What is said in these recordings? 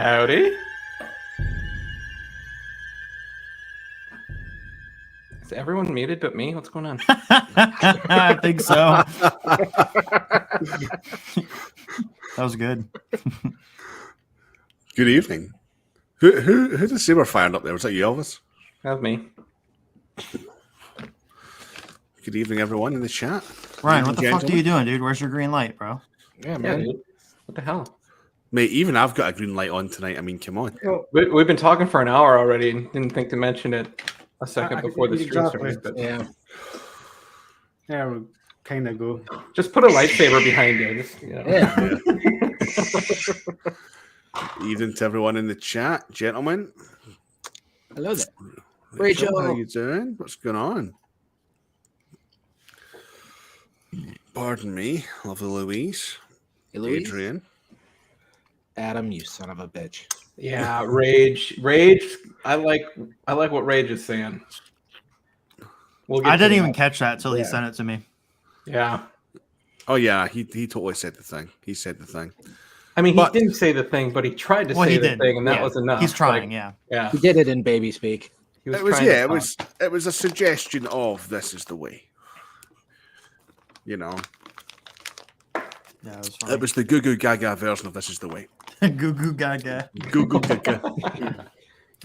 Howdy. Is everyone muted but me? What's going on? I think so. That was good. Good evening. Who did say we're fired up there? Was that you, Elvis? That was me. Good evening, everyone in the chat. Ryan, what the fuck are you doing, dude? Where's your green light, bro? Yeah, man. Dude. What the hell? Mate, even I've got a green light on tonight. I mean, come on. We've been talking for an hour already and didn't think to mention it a second before the stream started. But yeah, we'll kind of go. Just put a lightsaber behind you. Just, you know. Evening to everyone in the chat, gentlemen. Hello there. Rachel, how you doing? What's going on? Pardon me, lovely Louise. Hey, Louise. Adrian. Adam, you son of a bitch. Yeah, Rage. I like what Rage is saying. I didn't even catch that till he sent it to me. Yeah. Oh yeah, he totally said the thing. He said the thing. I mean, he didn't say the thing, but he tried to say the thing, and that was enough. He's trying, yeah. He did it in baby speak. It was a suggestion of this is the way. You know. Yeah, it was the Goo Goo Gaga version of This Is the Way. Goo Goo Gaga. Goo Goo Gaga.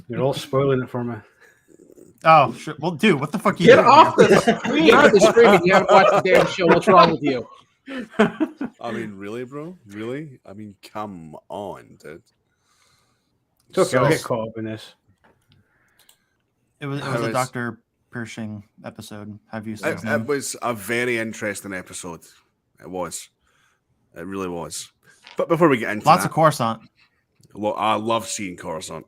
You're all spoiling it for me. Oh, shit. Well, dude, what the fuck are you Get doing? off the screen! Get off the screen. You haven't watched the damn show. What's wrong with you? I mean, really, bro? Really? I mean, come on, dude. It's okay. I'll get caught up in this. It was a Dr. Pershing episode. Have you seen it? It was a very interesting episode. It was. It really was. But before we get into lots of Coruscant. Well, I love seeing Coruscant.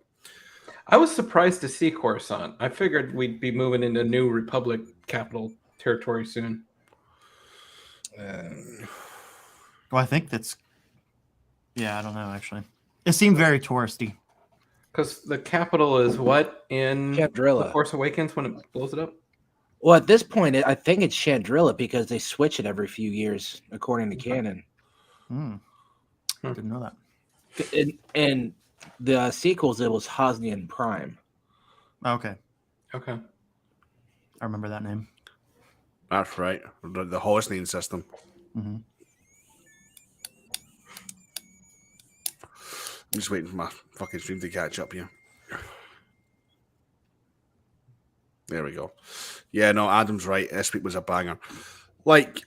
I was surprised to see Coruscant. I figured we'd be moving into New Republic capital territory soon. Well, I think that's... Yeah, I don't know, actually. It seemed very touristy. Because the capital is what in Chandrilla. The Force Awakens when it blows it up? Well, at this point, I think it's Chandrilla because they switch it every few years, according to canon. Didn't know that. In the sequels, it was Hosnian Prime. Okay. Okay. I remember that name. That's right. The Hosnian system. Mm-hmm. I'm just waiting for my fucking stream to catch up here. There we go. Yeah, no, Adam's right. This week was a banger. Like,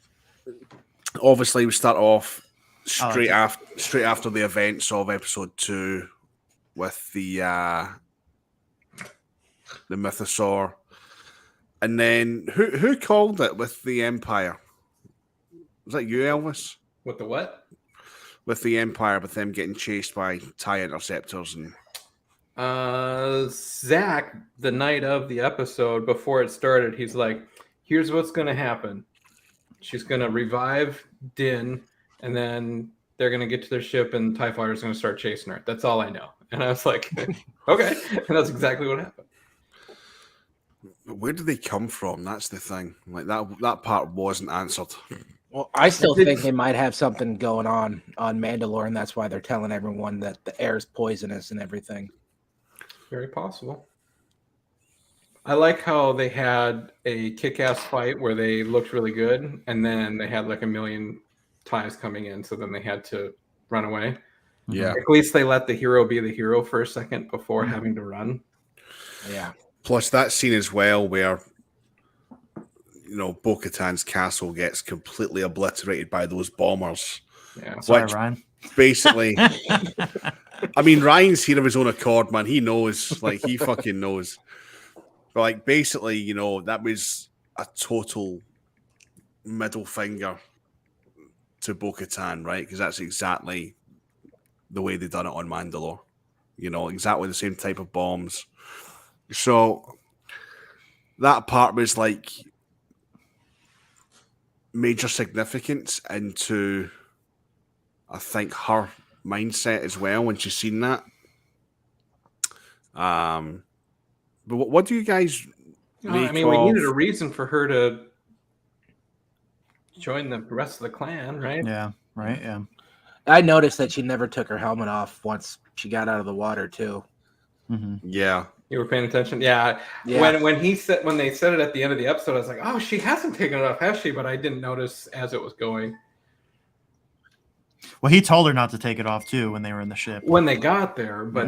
obviously, we start off straight after the events of episode 2 with the Mythosaur. And then who called it with the Empire? Was that you, Elvis? With the what? With the Empire, with them getting chased by TIE interceptors and Zach, the night of the episode before it started, he's like, here's what's gonna happen. She's gonna revive Din, and then they're gonna get to their ship and TIE fighters gonna start chasing her. That's all I know. And I was like, okay. And that's exactly what happened. Where did they come from? That's the thing. Like that part wasn't answered. Well, I still think they might have something going on Mandalorian. That's why they're telling everyone that the air is poisonous and everything. Very possible. I like how they had a kick-ass fight where they looked really good, and then they had like a million TIEs coming in, so then they had to run away. Yeah. At least they let the hero be the hero for a second before having to run. Yeah. Plus that scene as well where, you know, Bo-Katan's castle gets completely obliterated by those bombers. Yeah. Sorry, Ryan. Basically, I mean, Ryan's here of his own accord, man. He knows, like, he fucking knows. But, like, basically, you know, that was a total middle finger to Bo-Katan, right? Because that's exactly the way they done it on Mandalore. You know, exactly the same type of bombs. So that part was like major significance into, I think, her mindset as well when she's seen that. But what do you guys make I mean, we needed a reason for her to join the rest of the clan, right? Yeah, right, yeah. I noticed that she never took her helmet off once she got out of the water too. Mm-hmm. Yeah. You were paying attention? Yeah. Yeah. When they said it at the end of the episode, I was like, oh, she hasn't taken it off, has she? But I didn't notice as it was going. Well, he told her not to take it off too when they were in the ship. When they got there, but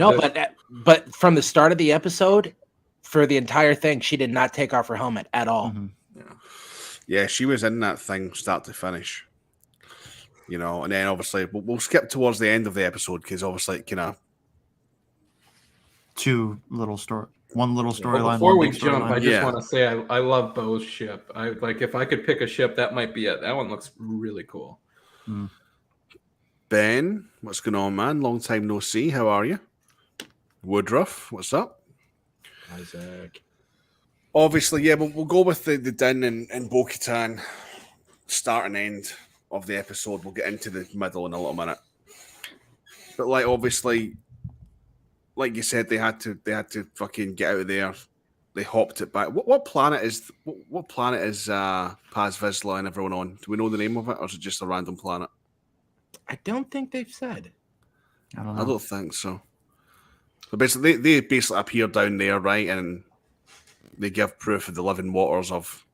but from the start of the episode, for the entire thing, she did not take off her helmet at all. Mhm. Yeah, she was in that thing start to finish. You know, and then obviously we'll skip towards the end of the episode because obviously it kind of One little storyline. before we one big jump, I storyline. just want to say I love Bo's ship. I like if I could pick a ship, that might be it. That one looks really cool. Ben, what's going on, man? Long time no see. How are you? Woodruff, what's up? Isaac. Obviously, yeah, but we'll go with the Din and Bo-Katan start and end of the episode. We'll get into the middle in a little minute. But like obviously, like you said, they had to fucking get out of there. They hopped it back. What planet is Paz Vizsla and everyone on? Do we know the name of it, or is it just a random planet? I don't think they've said. I don't know. I don't think so. So basically, they basically appear down there, right, and they give proof of the living waters of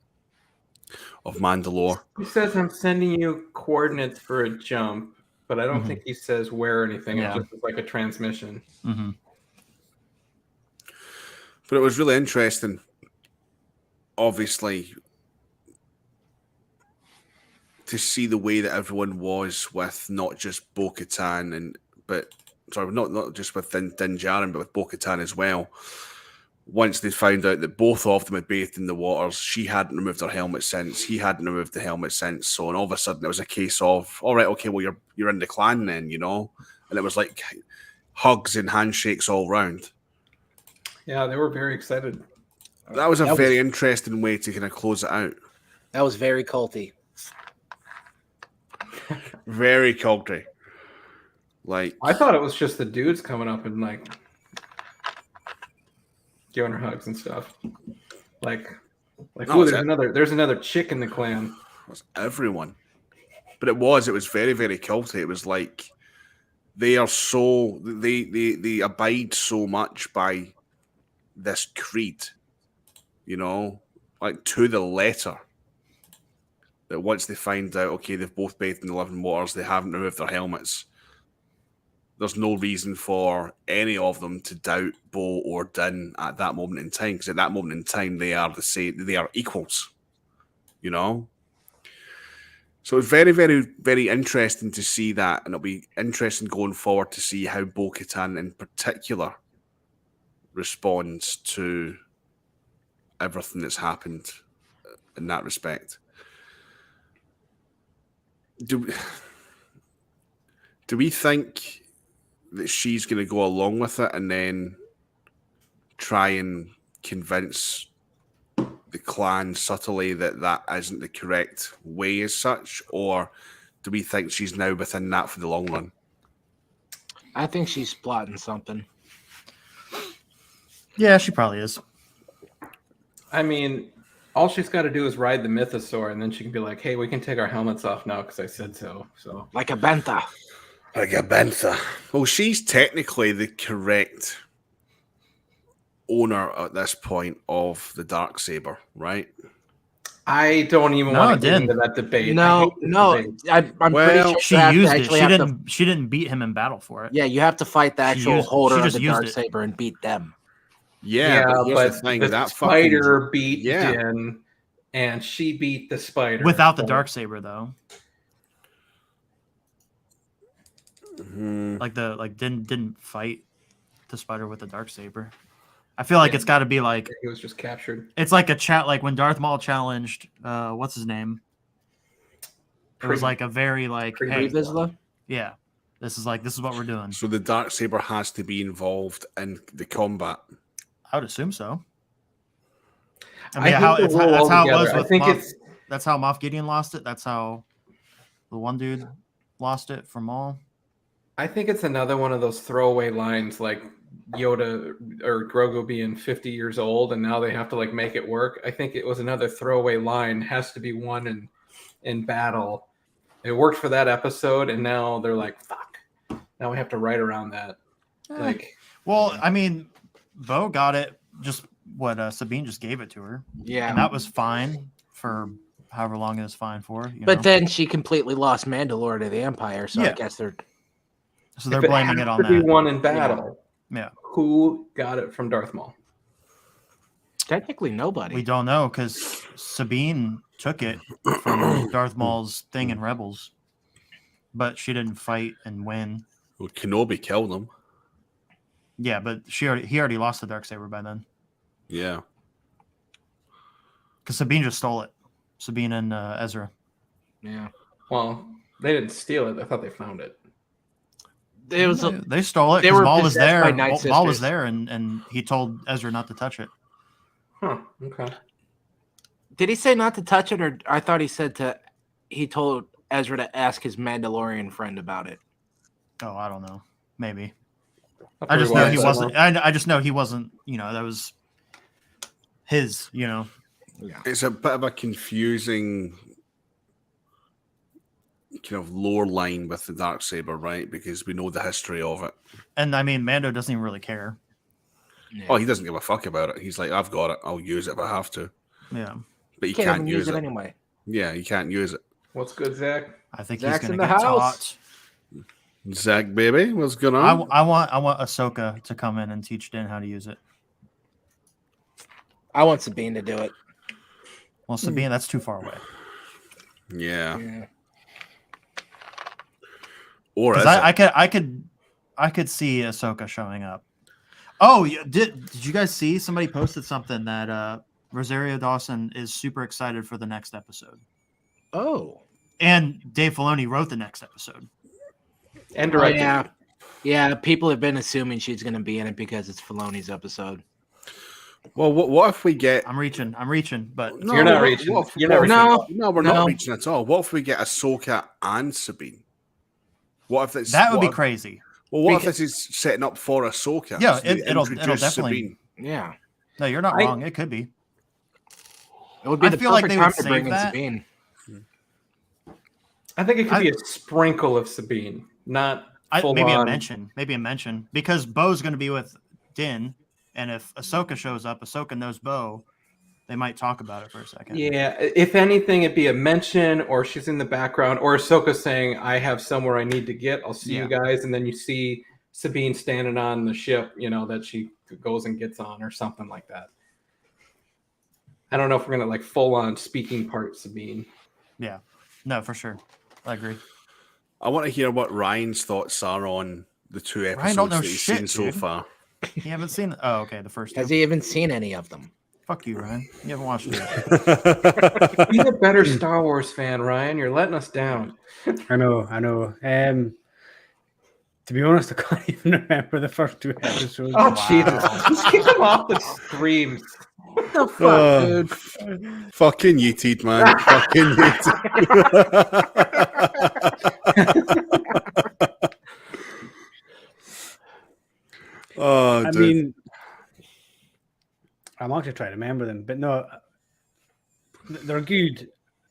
Mandalore. He says, I'm sending you coordinates for a jump, but I don't Mhm. think he says where or anything. Yeah. It's just like a transmission. Mm-hmm. But it was really interesting, obviously, to see the way that everyone was with not just Bo-Katan not just with Din Djarin, but with Bo-Katan as well. Once they found out that both of them had bathed in the waters, she hadn't removed her helmet since, he hadn't removed the helmet since. So, and all of a sudden, it was a case of, all right, okay, well, you're in the clan then, you know? And it was like hugs and handshakes all round. Yeah, they were very excited. That was a very interesting way to kind of close it out. That was very culty. Very culty. Like, I thought it was just the dudes coming up and like giving her hugs and stuff. Like, No, oh, there's another chick in the clan. it was everyone. But it was very, very culty. It was like they abide so much by this creed, you know, like to the letter. That once they find out, okay, they've both bathed in the living waters, they haven't removed their helmets. There's no reason for any of them to doubt Bo or Din at that moment in time, because at that moment in time, they are the same. They are equals, you know. So it's very, very, very interesting to see that, and it'll be interesting going forward to see how Bo-Katan in particular responds to everything that's happened in that respect. Do we think that she's going to go along with it and then try and convince the clan subtly that isn't the correct way as such? Or do we think she's now within that for the long run? I think she's plotting something. Yeah, she probably is. I mean, all she's got to do is ride the mythosaur, and then she can be like, hey, we can take our helmets off now because I said so. So Like a bantha. Like a bantha. Well, she's technically the correct owner at this point of the Darksaber, right? I don't even want to get into that debate. No. I'm Well, pretty sure She you have to used it. actually She have She didn't beat him in battle for it. Yeah, you have to fight the actual used- holder she of just the used it. Darksaber and beat them. Yeah, but here's the thing. That spider beat Yeah. Din, and she beat the spider Without the So- Darksaber though. Mhm. Like didn't fight the spider with the Darksaber. I feel like it's got to be like He was just captured. it's like a chat like when Darth Maul challenged what's his name. It was like a very like hey, Vizsla? yeah, this is what we're doing. So the Darksaber has to be involved in the combat. I would assume so. I hate the that's rule how it was altogether. I with think Moff, that's how Moff Gideon lost it. That's how the one dude lost it from Maul. I think it's another one of those throwaway lines like Yoda or Grogu being 50 years old and now they have to like make it work. I think it was another throwaway line, has to be won in battle. it worked for that episode, and now they're like, fuck. Now we have to write around that. Like, well, I mean, Bo got it just what Sabine just gave it to her. Yeah. And that was fine for however long it was fine for. You But know? then she completely lost Mandalore to the Empire, so I Yeah. guess they're So they're if blaming has it on to be that. won in battle. Yeah. Who got it from Darth Maul? technically nobody. We don't know because Sabine took it from Darth Maul's thing in Rebels, but she didn't fight and win. Well, Kenobi killed him. Yeah, but he already lost the Darksaber by then Yeah. because Sabine just stole it. Sabine and Ezra. Yeah. Well, they didn't steal it. I thought they found it. It was They stole it they because were Maul was possessed there. by Night Maul was Sisters. there, and he told Ezra not to touch it. Huh. Okay. Did he say not to touch it, or I thought he said he told Ezra to ask his Mandalorian friend about it. Oh, I don't know. Maybe. I'll I just rewatch know he that wasn't. one. I just know he wasn't. You know, that was his. You know. Yeah. It's a bit of a confusing kind of lore line with the Darksaber, right? Because we know the history of it. And I mean, Mando doesn't even really care. Oh, he doesn't give a fuck about it. He's like, I've got it. I'll use it if I have to. Yeah. But he Can't can't even use it. anyway. Yeah, he can't use it. What's good, Zach? I think Zach's he's in going to the get house. taught. Zach, baby, what's going on? I want Ahsoka to come in and teach Din how to use it. I want Sabine to do it. Well, Sabine, that's too far away. Yeah. Yeah. Or is Because it? I could see Ahsoka showing up. Oh, did you guys see somebody posted something that Rosario Dawson is super excited for the next episode, Oh. and Dave Filoni wrote the next episode. And Oh, directed. yeah. Yeah, people have been assuming she's going to be in it because it's Filoni's episode. Well, what if we get? I'm reaching, but No, You're not what- reaching. what if- You're what not if- reaching. No. No, we're No. not reaching at all. What if we get Ahsoka and Sabine? What if it's that would what be if- crazy. Well, what if this is setting up for Ahsoka? Yeah, So they it'll introduce definitely- Sabine. Yeah. No, you're not wrong. It could be. It would be I the feel like perfect they would time to save bring in that. Sabine. I think it could be a sprinkle of Sabine, not full Maybe on. a mention, because Bo's going to be with Din, and if Ahsoka shows up, Ahsoka knows Bo. They might talk about it for a second. Yeah, if anything, it'd be a mention, or she's in the background, or Ahsoka saying, "I have somewhere I need to get. I'll see you guys," and then you see Sabine standing on the ship, that she goes and gets on, or something like that. I don't know if we're gonna like full on speaking part Sabine. Yeah, no, for sure. I agree. I want to hear what Ryan's thoughts are on the two Ryan episodes don't know that he's shit, seen so dude. far. You haven't seen? Oh, okay, the first two. Has he even seen any of them? Fuck you, Ryan. You haven't watched it. Be a better Star Wars fan, Ryan. You're letting us down. I know. To be honest, I can't even remember the first two episodes. Oh Jesus! Just get him off the streams. What the fuck, Oh, dude? Fucking yeeted, man. Fucking yeeted. Oh, I dude. mean, I'm actually trying to remember them, but no, they're good.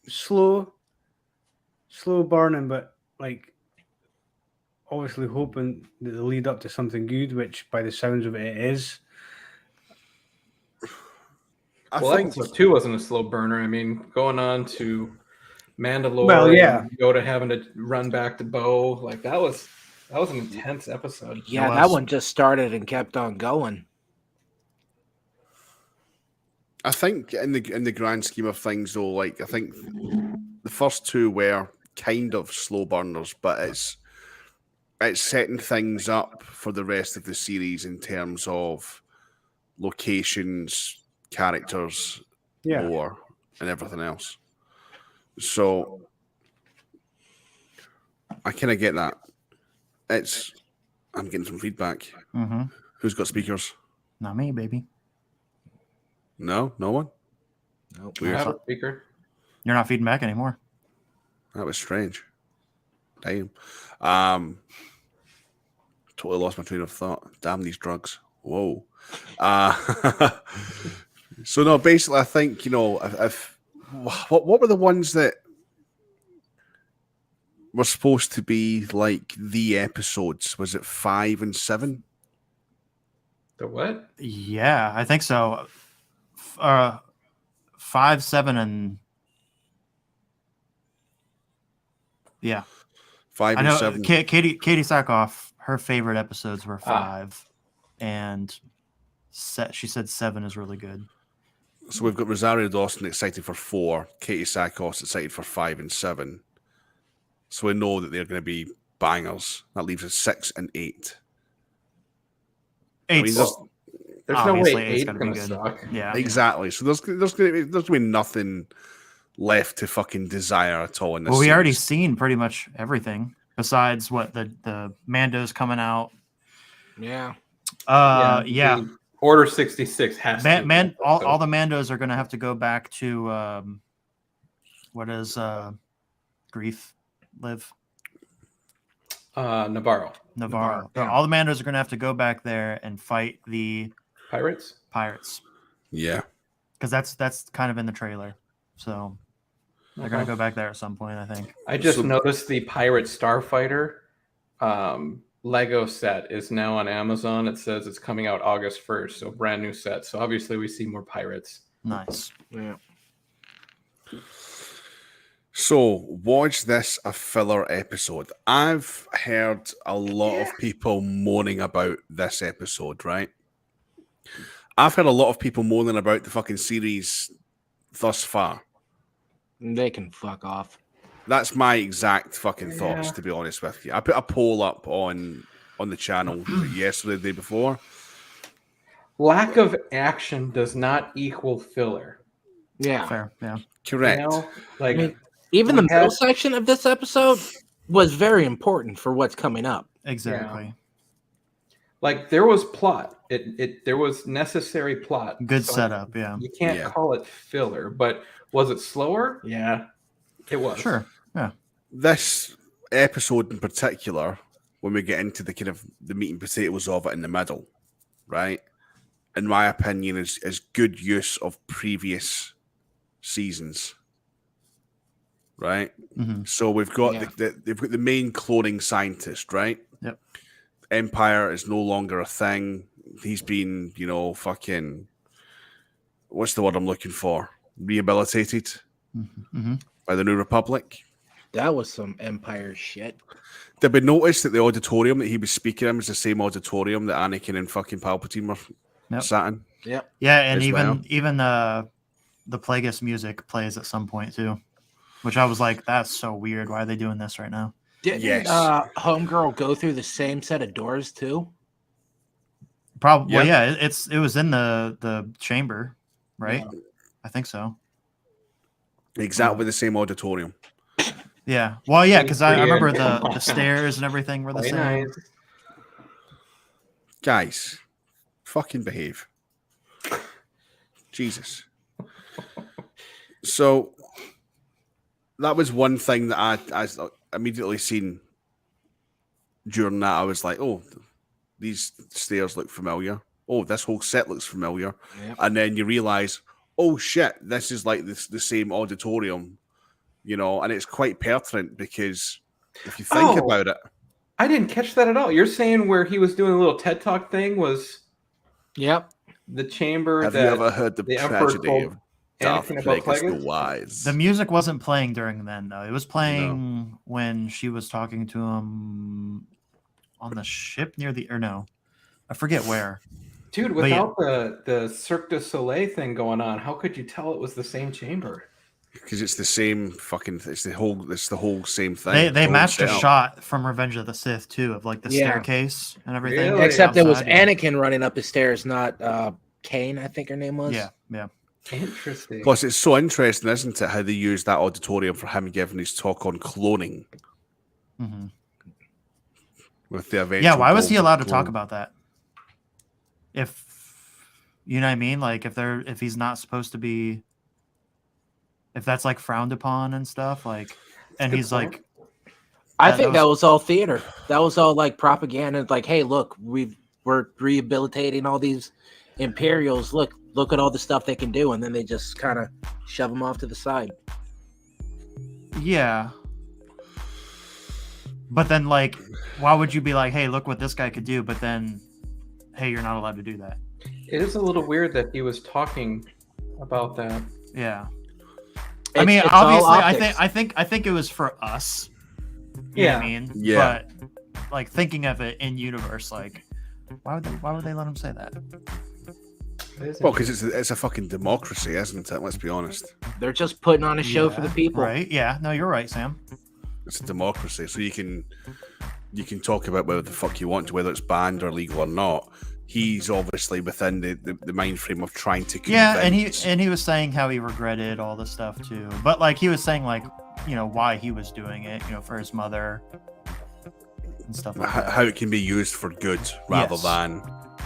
Slow burning, but like obviously hoping that they lead up to something good, which by the sounds of it is. I Well, think episode 2 wasn't a slow burner. I mean, going on to Mandalore, Well, yeah. and go to having to run back to Bo, like that was an intense episode. Yeah, It that was. one just started and kept on going. I think in the grand scheme of things, though, like I think the first two were kind of slow burners, but it's setting things up for the rest of the series in terms of locations, characters, Yeah. lore, and everything else. So I kind of get that. I'm getting some feedback. Mm-hmm. Who's got speakers? Not me, baby. No one. Nope. I Weird. have a speaker. You're not feeding back anymore. That was strange. Damn. Totally lost my train of thought. Damn these drugs. Whoa. So no, basically, I think if what were the ones that were supposed to be like the episodes. Was it 5 and 7? The what? Yeah, I think so. 5, 7, and yeah. 5 I and know 7. Katie Sackhoff, her favorite episodes were 5, and she said 7 is really good. So we've got Rosario Dawson excited for 4, Katie Sackhoff excited for 5 and 7. So we know that they're going to be bangers. That leaves us 6 and 8. 8. I mean, There's no way Obviously, it's 8's gonna going be to good. suck. Yeah. Exactly. So there's going to be nothing left to fucking desire at all in this. Well, we already series. seen pretty much everything besides what the Mando's coming out. Yeah. Yeah. The Order 66 has to. Man, all the Mandos are going to have to go back to what is Grief live? Navarro. Yeah. All the Mandos are going to have to go back there and fight the Pirates? Yeah. because that's kind of in the trailer. So they're going to go back there at some point, I think. I just noticed the Pirate Starfighter Lego set is now on Amazon. It says it's coming out August 1st, so brand new set. So obviously we see more pirates. Nice. Yeah. So, was this a filler episode? I've heard a lot of people moaning about this episode, right? I've heard a lot of people moaning about the fucking series thus far. They can fuck off. That's my exact fucking thoughts, to be honest with you. I put a poll up on the channel yesterday, the day before. Lack of action does not equal filler. Yeah. Fair. Yeah. Correct. You know? Like, I mean, even the we middle had- section of this episode was very important for what's coming up. Exactly. like there was plot. There was necessary plot. Good So setup. Yeah. You can't Yeah. call it filler, but was it slower? Yeah, it was. Sure. Yeah. This episode in particular, when we get into the kind of the meat and potatoes of it in the middle, right? In my opinion, is good use of previous seasons. Right? Mhm. So we've got Yeah. they've got the main cloning scientist, right? Yep. Empire is no longer a thing. He's been, fucking what's the word I'm looking for? Rehabilitated Mm-hmm. by the New Republic. That was some Empire shit. Did we notice that the auditorium that he was speaking in was the same auditorium that Anakin and fucking Palpatine were sat in? Yep. Yeah, and As even well. the Plagueis music plays at some point too, which I was like, that's so weird. Why are they doing this right now? Didn't Yes. Homegirl go through the same set of doors too? Probably. Well, Yeah. yeah, it was in the chamber, right? Yeah. I think so. Exactly the same auditorium. Yeah. Well, yeah, because I Weird. remember the stairs and everything were the Very same. nice. Guys, fucking behave. Jesus. So that was one thing that I immediately seen during that. I was like, oh, these stairs look familiar. Oh, this whole set looks familiar. Yep. And then you realize, oh shit, this is like the same auditorium, and it's quite pertinent because if you think Oh. about it, I didn't catch that at all. You're saying where he was doing a little TED Talk thing was Yep. the chamber have you that ever heard the Emperor tragedy told of Darth Anakin about Plagueis the Plagueis? Wise? The music wasn't playing during then though. It was playing when she was talking to him on the ship near I forget where. Dude, But yeah. without the Cirque du Soleil thing going on, how could you tell it was the same chamber? Because it's the same fucking. It's the whole same thing. They The whole matched a setup. shot from Revenge of the Sith too, of like the Yeah. staircase and everything. Really? Except it was outside, yeah. Anakin running up the stairs, not Kane, I think her name was. Yeah. Interesting. Plus, it's so interesting, isn't it, how they used that auditorium for him giving his talk on cloning hmm with the eventual. Yeah, why was he goals of allowed to talk clone. about that? If you know what I mean, like if he's not supposed to be, if that's like frowned upon and stuff, like, and good he's point. like, I That think was- that was all theater. That was all like propaganda. Like, hey, look, we're rehabilitating all these Imperials. Look at all the stuff they can do, and then they just kind of shove them off to the side. yeah, But then, like, why would you be like, hey, look what this guy could do, but then, hey, you're not allowed to do that? It is a little weird that he was talking about that. Yeah. It's- I mean, it's all obviously, optics. I think it was for us. You know what I mean? Yeah. But like thinking of it in universe, like, why would they let him say that? Well, because it's a fucking democracy, isn't it? Let's be honest. They're just putting on a show for the people. Right? Yeah. No, you're right, Sam. It's a democracy, so you can talk about whether the fuck you want to, whether it's banned or legal or not. He's obviously within the mind frame of trying to convince. Yeah, and he was saying how he regretted all this stuff too. But like he was saying, like, you know, why he was doing it, you know, for his mother and stuff like that. How it can be used for good rather than,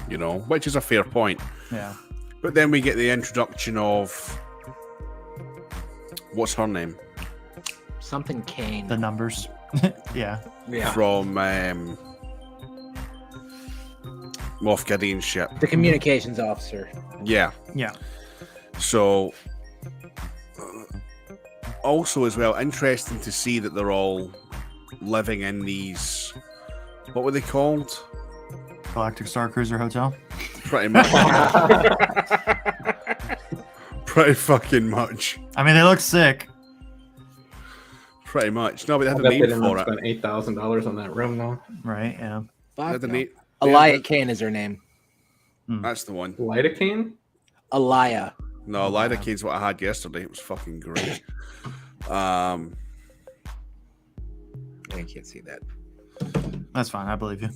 you know, which is a fair point. Yeah. But then we get the introduction of what's her name Something Kane. The numbers. Yeah. from Moff Gideon's ship. The communications officer. Yeah. Yeah. So, also as well, interesting to see that they're all living in these. What were they called? Galactic Star Cruiser Hotel. Pretty much. Pretty fucking much. I mean, they look sick. Pretty much. No, but they I had a bet they name didn't for it. spend $8,000 on that room though. Right? Yeah. They had a name. Elia Kane is her name. That's the one. Lidocaine? Elia. No, Lidocaine's what I had yesterday. It was fucking great. I can't see that. That's fine. I believe you.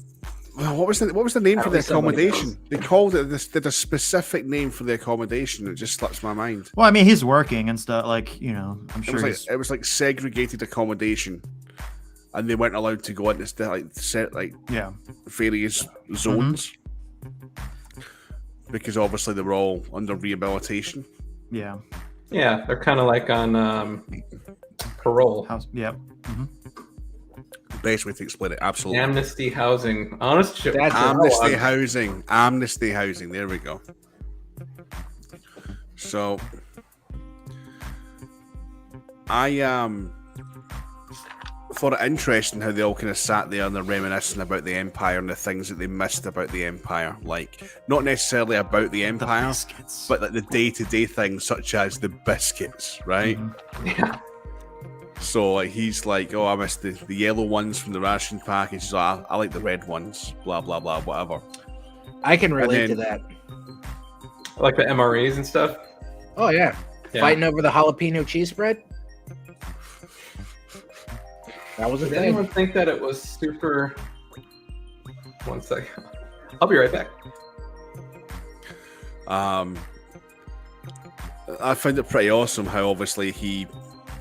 Well, what was the name for the Probably somebody accommodation? They called it this. Did a specific name for the accommodation. It just slips my mind. Well, I mean, he's working and stuff. Like, you know, I'm sure he's... It was like segregated accommodation, and they weren't allowed to go into Yeah. various zones because obviously they were all under rehabilitation. Yeah. Yeah, they're kind of like on parole. House. Yep. Best way to explain it, absolutely. Amnesty housing. Honest shit. That's Amnesty housing. Amnesty housing. There we go. So, I thought it interesting how they all kind of sat there and they're reminiscing about the Empire and the things that they missed about the Empire. Like, not necessarily about the Empire, but like the day-to-day things such as the biscuits, right? Yeah. So like he's like, oh, I missed the yellow ones from the ration package. So I like the red ones. Blah blah blah. Whatever. I can relate then- to that. Like the MRAs and stuff. Oh yeah. Yeah. Fighting over the jalapeno cheese spread. That was a Did thing. anyone think that it was super? One second. I'll be right back. I found it pretty awesome how obviously he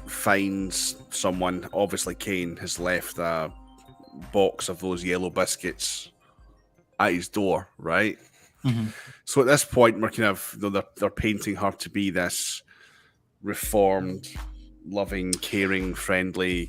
finds someone. Obviously, Kane has left a box of those yellow biscuits at his door, right? So at this point, we're kind of they're painting her to be this reformed, loving, caring, friendly.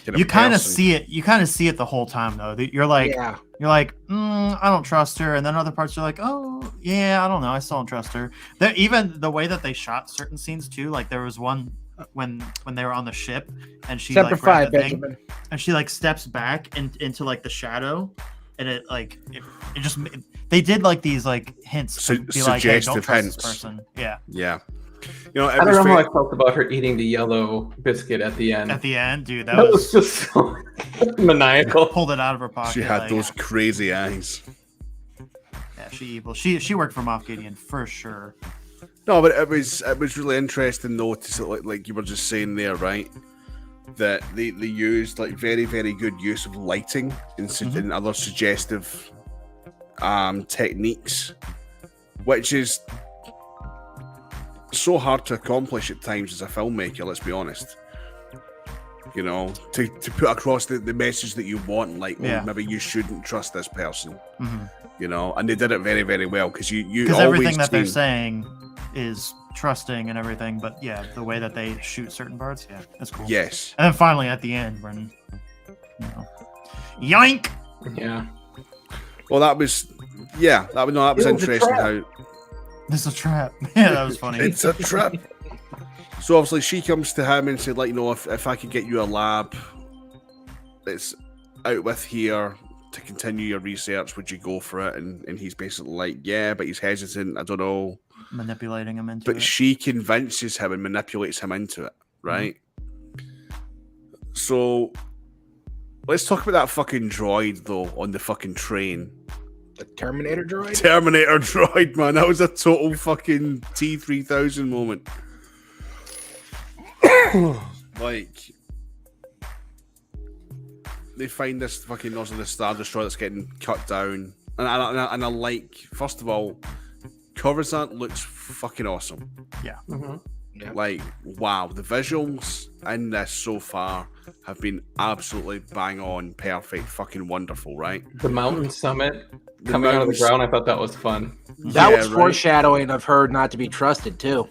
You kind of person. see it. You kind of see it the whole time, though. You're like, Yeah. I don't trust her, and then other parts are like, oh yeah, I don't know, I still don't trust her. Even the way that they shot certain scenes too, like there was one when they were on the ship, and she Semper like grabbed Fi, the thing, Benjamin. and she like steps back into like the shadow, and it just they did like these like hints to be like, hey, don't Suggestive trust hints. this person. Yeah. Yeah. You know, I don't know how I felt about her eating the yellow biscuit at the end. At the end, dude, that That was was just so maniacal. pulled it out of her pocket. she had like, those crazy eyes. Yeah, she evil. She worked for Moff Gideon for sure. No, but it was really interesting though to see, like you were just saying there, right? That they used like very, very good use of lighting and other suggestive techniques, which is so hard to accomplish at times as a filmmaker, let's be honest. You know, to put across the message that you want, like, oh, maybe you shouldn't trust this person. You know, and they did it very, very well because you because always everything that they're see- saying is trusting and everything, but yeah, the way that they shoot certain parts, yeah, that's cool. Yes. And then finally at the end when yoink. Yeah. Well, that was It was a interesting trap. how This is a trap. Yeah, that was funny. it's a trap. So obviously she comes to him and said, like, you know, if I could get you a lab it's out with here to continue your research. Would you go for it? And he's basically like, yeah, but he's hesitant. I don't know. Manipulating him into But it. she convinces him and manipulates him into it, right? So let's talk about that fucking droid though on the fucking train. The Terminator droid. Terminator droid, man. That was a total fucking T-3000 moment. Like, they find this fucking nozzle of the Star Destroyer that's getting cut down. And I like, first of all, Coruscant looks fucking awesome. Yeah. Yeah. Like, wow, the visuals in this so far have been absolutely bang on, perfect, fucking wonderful, right? The mountain summit coming out of the ground, I thought that was fun. That was right. foreshadowing of her not to be trusted too.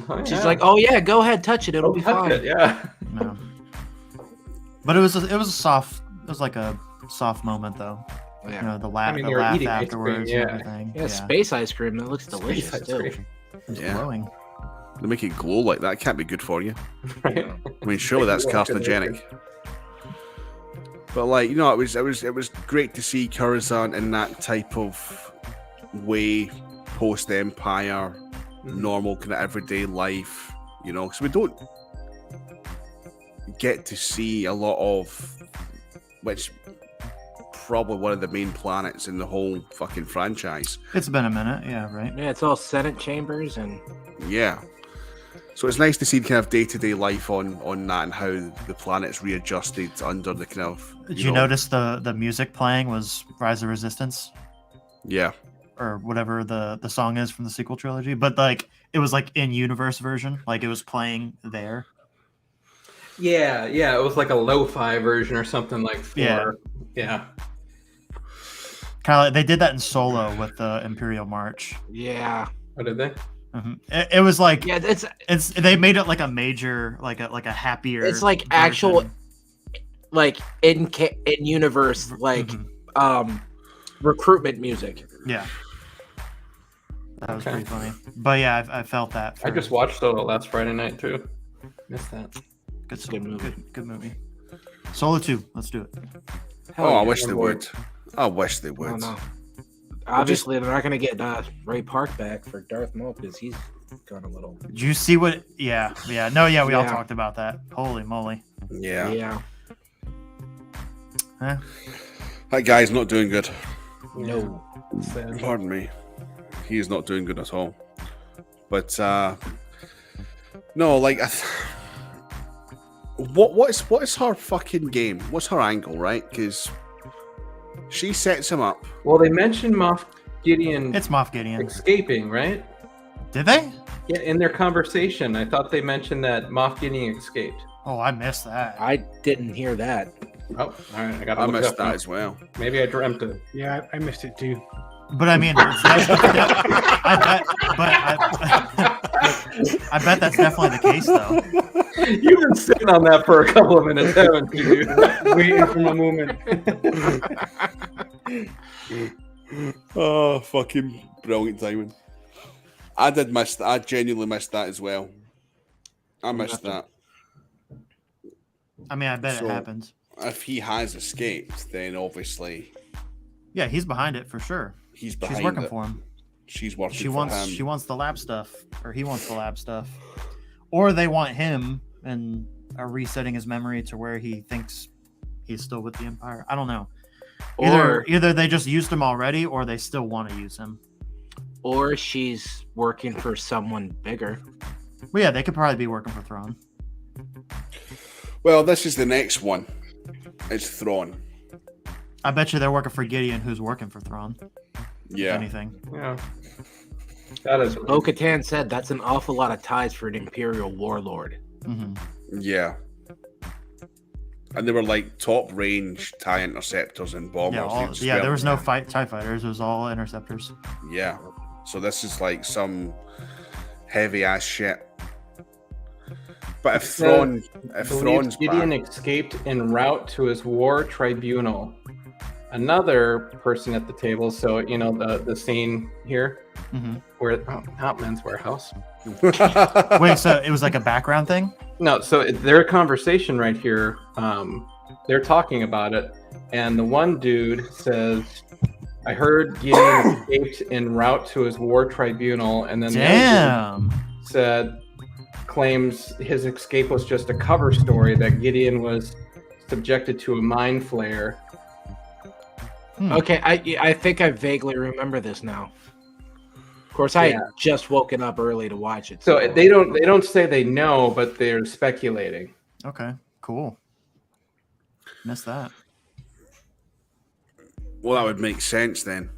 Oh, She's yeah. like, "Oh yeah, go ahead, touch it. It'll be Touch fine." it, yeah. No. But it was a soft. It was like a soft moment though. You Yeah. know, the laugh, I mean, the they were laugh eating ice afterwards cream, and yeah. everything. Yeah, space ice cream. That looks delicious Ice too. cream. It's Yeah. glowing. They make it glow like that. Can't be good for you. Right? I mean, surely that's carcinogenic. But like, you know, it was great to see Coruscant in that type of way, post Empire, normal kind of everyday life. You know, because we don't get to see a lot of, which probably one of the main planets in the whole fucking franchise. It's been a minute. Yeah. Right. Yeah, it's all Senate chambers and Yeah. So it's nice to see kind of day-to-day life on that and how the planet's readjusted under the kind of... Did you notice the music playing was Rise of Resistance? Yeah. Or whatever the song is from the sequel trilogy, but like it was like in universe version, like it was playing there. Yeah, it was like a lo-fi version or something like for yeah. Kind of like they did that in Solo with the Imperial March. yeah, What did they? It was like yeah. it's they made it like a major like a happier. It's like version. actual, like in universe, like recruitment music. Yeah. That was Okay. pretty funny. But yeah, I felt that. I just watched Solo last Friday night too. Missed that. good movie. Good movie. Solo 2. Let's do it. Oh, I yeah. wish they boy. would. I wish they I would. don't know. Obviously, they're not going to get Ray Park back for Darth Maul because he's gone a little. Did you see what? Yeah. No, yeah, we all Yeah. talked about that. Holy moly. Yeah. Yeah. Huh? That guy's not doing good. No. Sad. Pardon me. He is not doing good at all. But no, like what is her fucking game? What's her angle, right? Because she sets him up. Well, they mentioned Moff Gideon It's Moff Gideon. escaping, right? Did they? Yeah, in their conversation, I thought they mentioned that Moff Gideon escaped. Oh, I missed that. I didn't hear that. Oh, all right, I got. I missed that as well. Maybe I dreamt it. Yeah, I missed it too. But I mean, I bet that's definitely the case, though. You've been sitting on that for a couple of minutes, haven't you? Waiting for my moment. Oh, fucking brilliant timing. I did miss that. I genuinely missed that as well. I missed that. I mean, I bet So- it happens. If he has escaped, then obviously Yeah, he's behind it for sure. he's behind She's working it. for him. She's working She for wants him. she wants the lab stuff, or he wants the lab stuff, or they want him and are resetting his memory to where he thinks he's still with the Empire. I don't know. Either they just used him already, or they still want to use him. Or she's working for someone bigger. Well, yeah, they could probably be working for Thrawn. Well, this is the next one. It's Thrawn. I bet you they're working for Gideon, who's working for Thrawn. If Yeah. anything. Yeah, that is. Bo-Katan said that's an awful lot of ties for an Imperial warlord. hmm Yeah. And they were like top range TIE interceptors and bombers. Yeah, there was no TIE fighters. It was all interceptors. Yeah. So this is like some heavy ass shit. But if Thrawn's Gideon back, escaped en route to his war tribunal. Another person at the table. So you know the scene here hmm where not Men's Warehouse. Wait, so it was like a background thing? No, so their conversation right here they're talking about it, and the one dude says, "I heard Gideon escaped en route to his war tribunal," and then the other dude said, claims his escape was just a cover story, that Gideon was subjected to a mind flare. Okay, I think I vaguely remember this now. Of course, I had just woken up early to watch it. So they don't say they know, but they're speculating. Okay, cool. Missed that. Well, that would make sense then.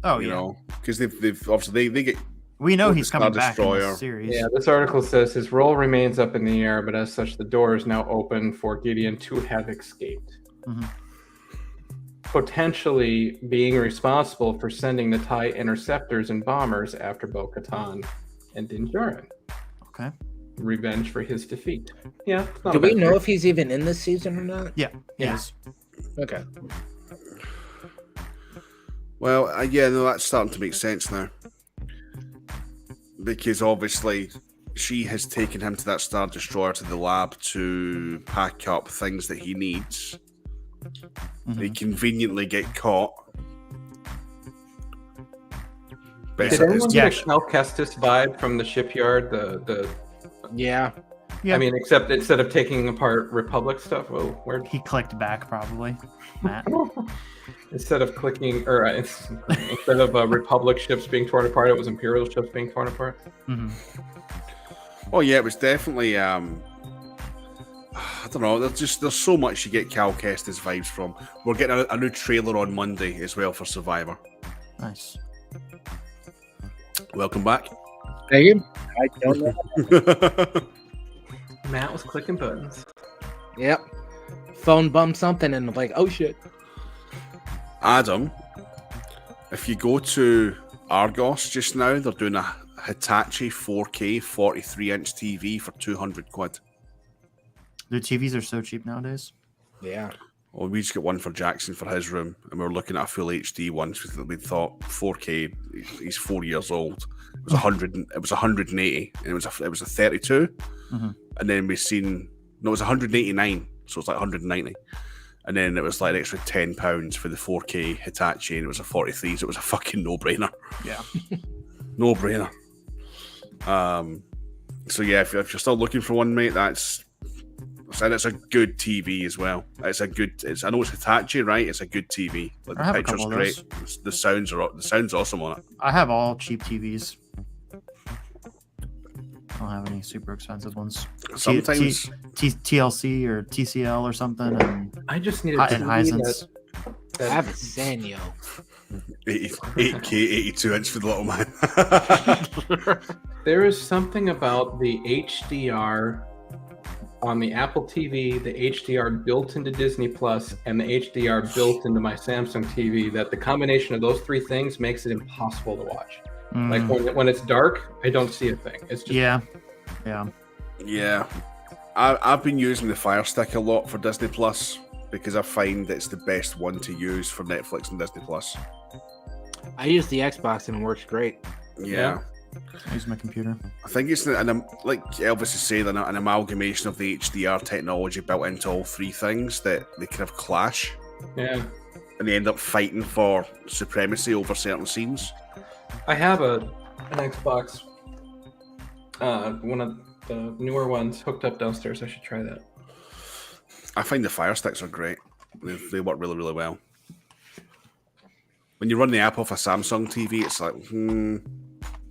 Oh, you know, because they've obviously they get. We know he's Star coming back in Destroyer. the series. Yeah, this article says his role remains up in the air, but as such, the door is now open for Gideon to have escaped. Mm-hmm. Potentially being responsible for sending the TIE interceptors and bombers after Bo-Katan and Din Djarin. Okay. Revenge for his defeat. Yeah. Do we know if he's even in this season or not? Yeah. Yes. Okay. Well, yeah, no, that's starting to make sense now. Because obviously she has taken him to that Star Destroyer to the lab to pack up things that he needs. Mm-hmm. They conveniently get caught. But Did anyone get a Cal Kestis vibe from the shipyard? Yeah. I mean, except instead of taking apart Republic stuff, where he clicked back probably, Matt. Instead of clicking, or instead of Republic ships being torn apart, it was Imperial ships being torn apart. Mm-hmm. Oh yeah, it was definitely. I don't know. There's so much you get Cal Kestis vibes from. We're getting a new trailer on Monday as well for Survivor. Nice. Welcome back. Thank you. I don't know. Matt was clicking buttons. Yep. Phone bumped something and I'm like, oh shit. Adam, if you go to Argos just now, they're doing a Hitachi 4K 43-inch TV for 200 quid. The TVs are so cheap nowadays. Yeah. Well, we just got one for Jackson for his room, and we were looking at a full HD one. So we thought 4K. He's 4 years old. It was 100. It was 180, and it was a 32. Mm-hmm. And then we seen it was 189, so it's like 190. And then it was like an extra £10 for the 4K Hitachi, and it was a 43. So it was a fucking no-brainer. Yeah, no-brainer. So yeah, if you're still looking for one, mate, and it's a good TV as well. I know it's Hitachi, right? It's a good TV. Like, the picture's great. The sound's awesome on it. I have all cheap TVs. I don't have any super expensive ones. Sometimes TLC or TCL or something, and I just need a TV Hisense. I have a Sanyo. 8K 82-inch for the little man. There is something about the HDR on the Apple TV, the HDR built into Disney Plus, and the HDR built into my Samsung TV that the combination of those three things makes it impossible to watch. Like when it's dark, I don't see a thing. It's just yeah. I've been using the Fire Stick a lot for Disney Plus because I find it's the best one to use for Netflix and Disney Plus. I use the Xbox and it works great. Yeah. I use my computer. I think it's like Elvis is saying, an amalgamation of the HDR technology built into all three things that they kind of clash. Yeah. And they end up fighting for supremacy over certain scenes. I have an Xbox, one of the newer ones hooked up downstairs. I should try that. I find the Fire Sticks are great. They work really, really well. When you run the app off a Samsung TV, it's like,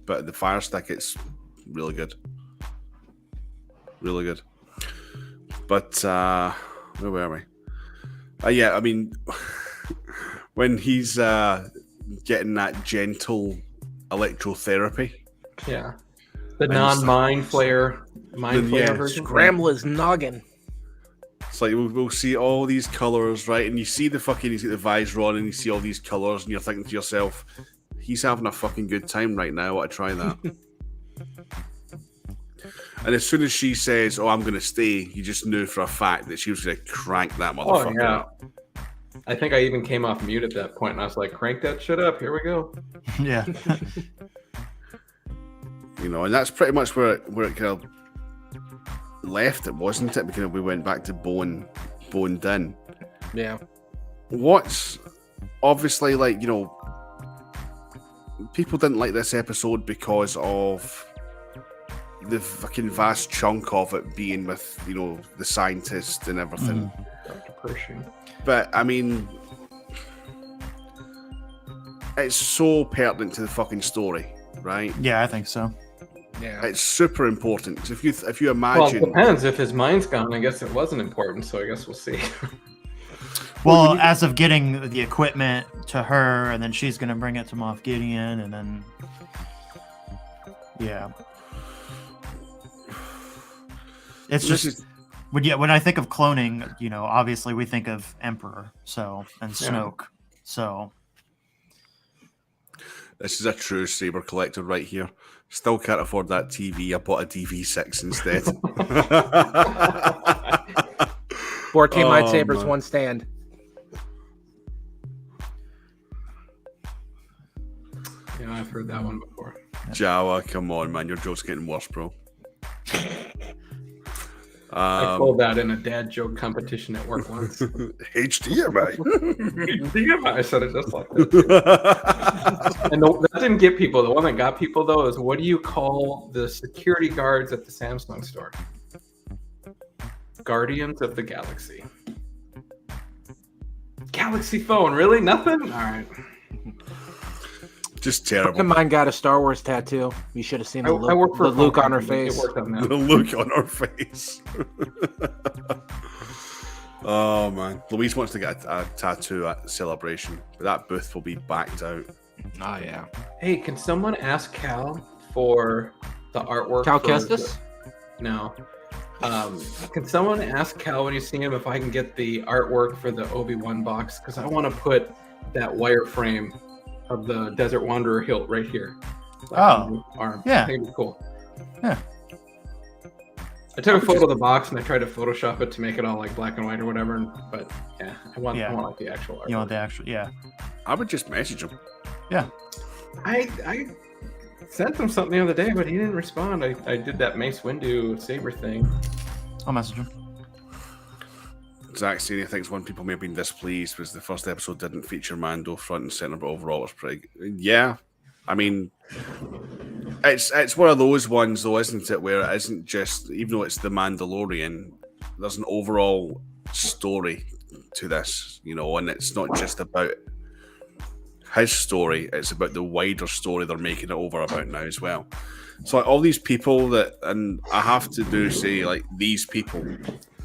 but the Fire Stick, it's really good. Really good. But, where were we? Yeah, I mean, when he's getting that gentle electrotherapy. Yeah. The non-mind flayer version. Scramble his noggin. It's like we'll see all these colours, right? And you see he's got the visor on and you see all these colours and you're thinking to yourself, he's having a fucking good time right now. I want to try that. And as soon as she says, oh, I'm going to stay, you just knew for a fact that she was going to crank that motherfucker up. I think I even came off mute at that point and I was like, crank that shit up. Here we go. Yeah. You know, and that's pretty much where it kind of left it, wasn't it? Because we went back to Bo and Bilbo and Din. Yeah. What's obviously like, you know, people didn't like this episode because of the fucking vast chunk of it being with, you know, the scientist and everything. Dr. Pershing. But I mean, it's so pertinent to the fucking story, right? Yeah, I think so. Yeah. It's super important. 'Cause if you Well, it imagine, depends. If his mind's gone, I guess it wasn't important. So I guess we'll see. Well, as of getting the equipment to her, and then she's going to bring it to Moff Gideon, and then yeah, it's This just is- when I think of cloning, you know, obviously we think of Emperor, and Yeah. Snoke, so this is a true saber collector right here. Still can't afford that TV. I bought a DV6 instead. 14 Oh, lightsabers, man. one stand. Yeah, I've heard that one before. Jawa, come on, man. Your joke's getting worse, bro. I pulled that in a dad joke competition at work once. HDMI. I said it just like that. And that didn't get people. The one that got people, though, is what do you call the security guards at the Samsung store? Guardians of the Galaxy. Galaxy phone, really? Nothing? All right. Just Friend of terrible. mine got a Star Wars tattoo. You should have seen I the work look, for the a phone look on her company. face. It worked on The that. look on her face. Oh, man. Louise wants to get a tattoo at Celebration, but that booth will be backed out. Oh, yeah. Hey, can someone ask Cal for the artwork? Cal for Kestis? No. Can someone ask Cal when you see him if I can get the artwork for the Obi-Wan box? Because I want to put that wireframe of the Desert Wanderer hilt right here. Like on the arm. yeah. I think it'd be cool. Yeah. I took a photo of the box and I tried to Photoshop it to make it all like black and white or whatever. But yeah, I want like the actual artwork. you want the actual, yeah. I would just message him. I sent him something the other day, but he didn't respond. I did that Mace Windu saber thing. I'll message him. Zach saying he thinks one people may have been displeased was the first episode didn't feature Mando front and center, but overall it's pretty. Yeah, I mean, it's one of those ones though, isn't it? Where it isn't just, even though it's the Mandalorian, there's an overall story to this, you know, and it's not just about his story; it's about the wider story they're making it over about now as well. So like, all these people that, and I have to say, like, these people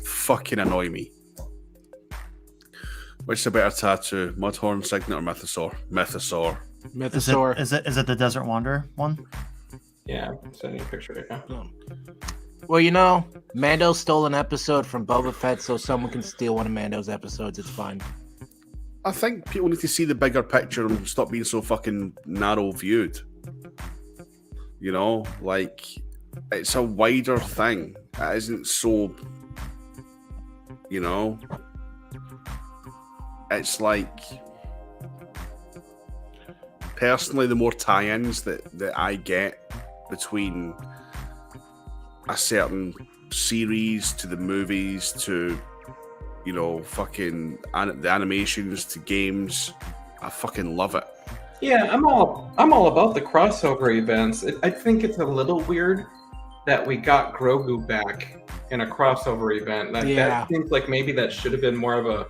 fucking annoy me. Which is a better tattoo, Mudhorn, Signet, or Mythosaur? Mythosaur. Mythosaur. Is it the Desert Wanderer one? Yeah, I'm sending you a picture right now. Well, you know, Mando stole an episode from Boba Fett, so someone can steal one of Mando's episodes. It's fine. I think people need to see the bigger picture and stop being so fucking narrow viewed. You know, like, it's a wider thing. It isn't so, you know, it's like, personally, the more tie-ins that I get between a certain series to the movies to, you know, fucking the animations to games, I fucking love it. Yeah, I'm all about the crossover events. I think it's a little weird that we got Grogu back in a crossover event. That seems like maybe that should have been more of a,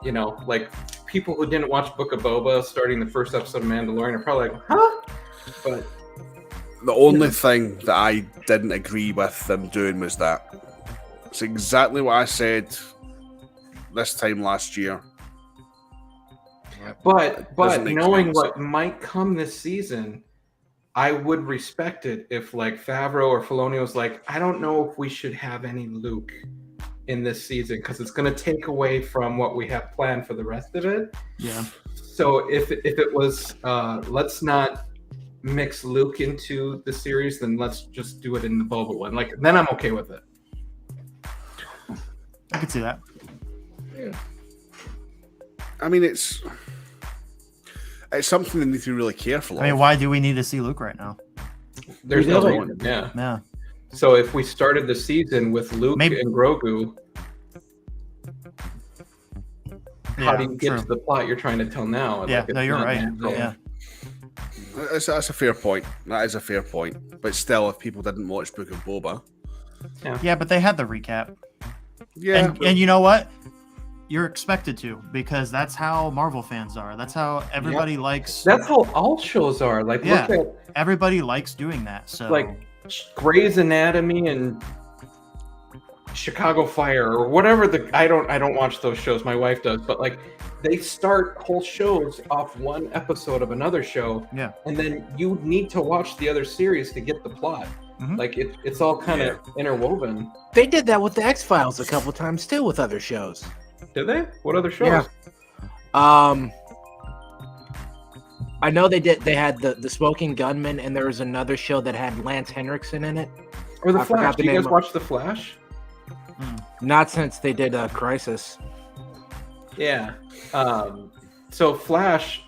you know, like people who didn't watch Book of Boba starting the first episode of Mandalorian are probably like, huh? But the only thing that I didn't agree with them doing was that. It's exactly what I said this time last year. But Doesn't make knowing sense. what might come this season, I would respect it if like Favreau or Filoni was like, I don't know if we should have any Luke in this season because it's going to take away from what we have planned for the rest of it. Yeah. So if it was let's not mix Luke into the series, then let's just do it in the Boba one. Like then I'm okay with it. I could see that. I mean, it's something they need to be really careful of. I mean, why do we need to see Luke right now? There's We no do. reason. Yeah. Yeah. So if we started the season with Luke Maybe- and Grogu, how do you get true. to the plot you're trying to tell now? Yeah, Like, it's no, you're not right. natural. Yeah. That's a fair point. That is a fair point. But still, if people didn't watch Book of Boba, Yeah, but they had the recap. yeah, And you know what? You're expected to, because that's how Marvel fans are. That's how everybody likes. That's how all shows are. Like, Yeah. look at Everybody likes doing that. So like Grey's Anatomy and Chicago Fire or whatever. I don't watch those shows. My wife does, but like they start whole shows off one episode of another show. Yeah. And then you need to watch the other series to get the plot. Mhm. Like it's all kind of interwoven. They did that with the X-Files a couple times too with other shows. Did they? What other shows? Yeah. I know they did. They had the Smoking Gunman, and there was another show that had Lance Henriksen in it. Or The I Flash. forgot the Do you name guys of- watch The Flash? Not since they did Crisis. Yeah. So Flash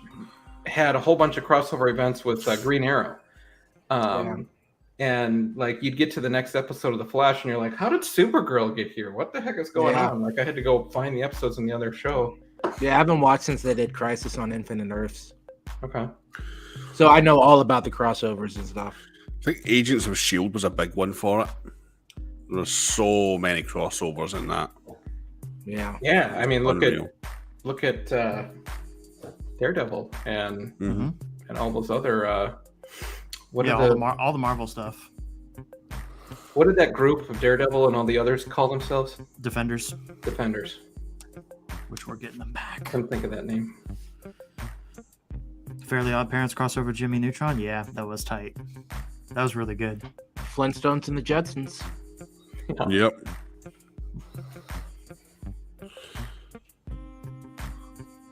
had a whole bunch of crossover events with Green Arrow. And like you'd get to the next episode of The Flash and you're like, how did Supergirl get here? What the heck is going on? Like I had to go find the episodes in the other show. Yeah, I haven't watched since they did Crisis on Infinite Earths. Okay. So I know all about the crossovers and stuff. I think Agents of S.H.I.E.L.D. was a big one for it. There's so many crossovers in that. Yeah. Yeah, I mean Unreal. look at Daredevil and Mhm. and all those other what yeah, did all the Marvel stuff. what did that group of Daredevil and all the others call themselves? Defenders, Defenders. which we're getting them back. Couldn't think of that name. Fairly Odd Parents crossover Jimmy Neutron. Yeah, that was tight. That was really good. Flintstones and the Jetsons. Yep.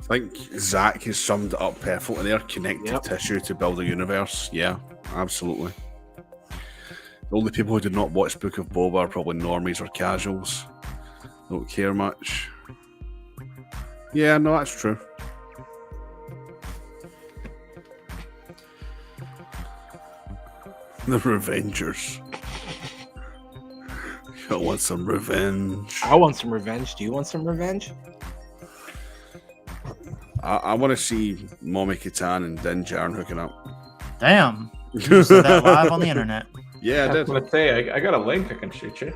I think Zach has summed it up perfectly there. Connective Yep. tissue to build a universe. Yeah, absolutely. The only people who did not watch Book of Boba are probably normies or casuals. Don't care much. Yeah, no, that's true. The Revengers. I want some revenge. I want some revenge. Do you want some revenge? I want to see Mommy Katan and Din Djarin hooking up. Damn, you just said that live on the internet. Yeah, I I was did. gonna say I got a link I can shoot you.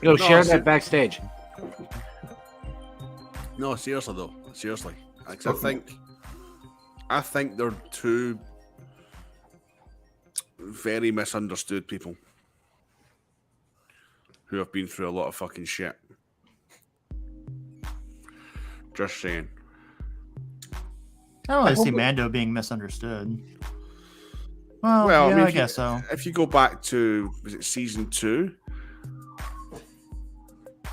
Yo, No, share see- that backstage. No, seriously though. Seriously. 'Cause I think they're two very misunderstood people who have been through a lot of fucking shit. Just saying. I don't really see hope- Mando being misunderstood. Well, Well, I yeah, mean, I if you- guess so. If you go back to, was it season 2?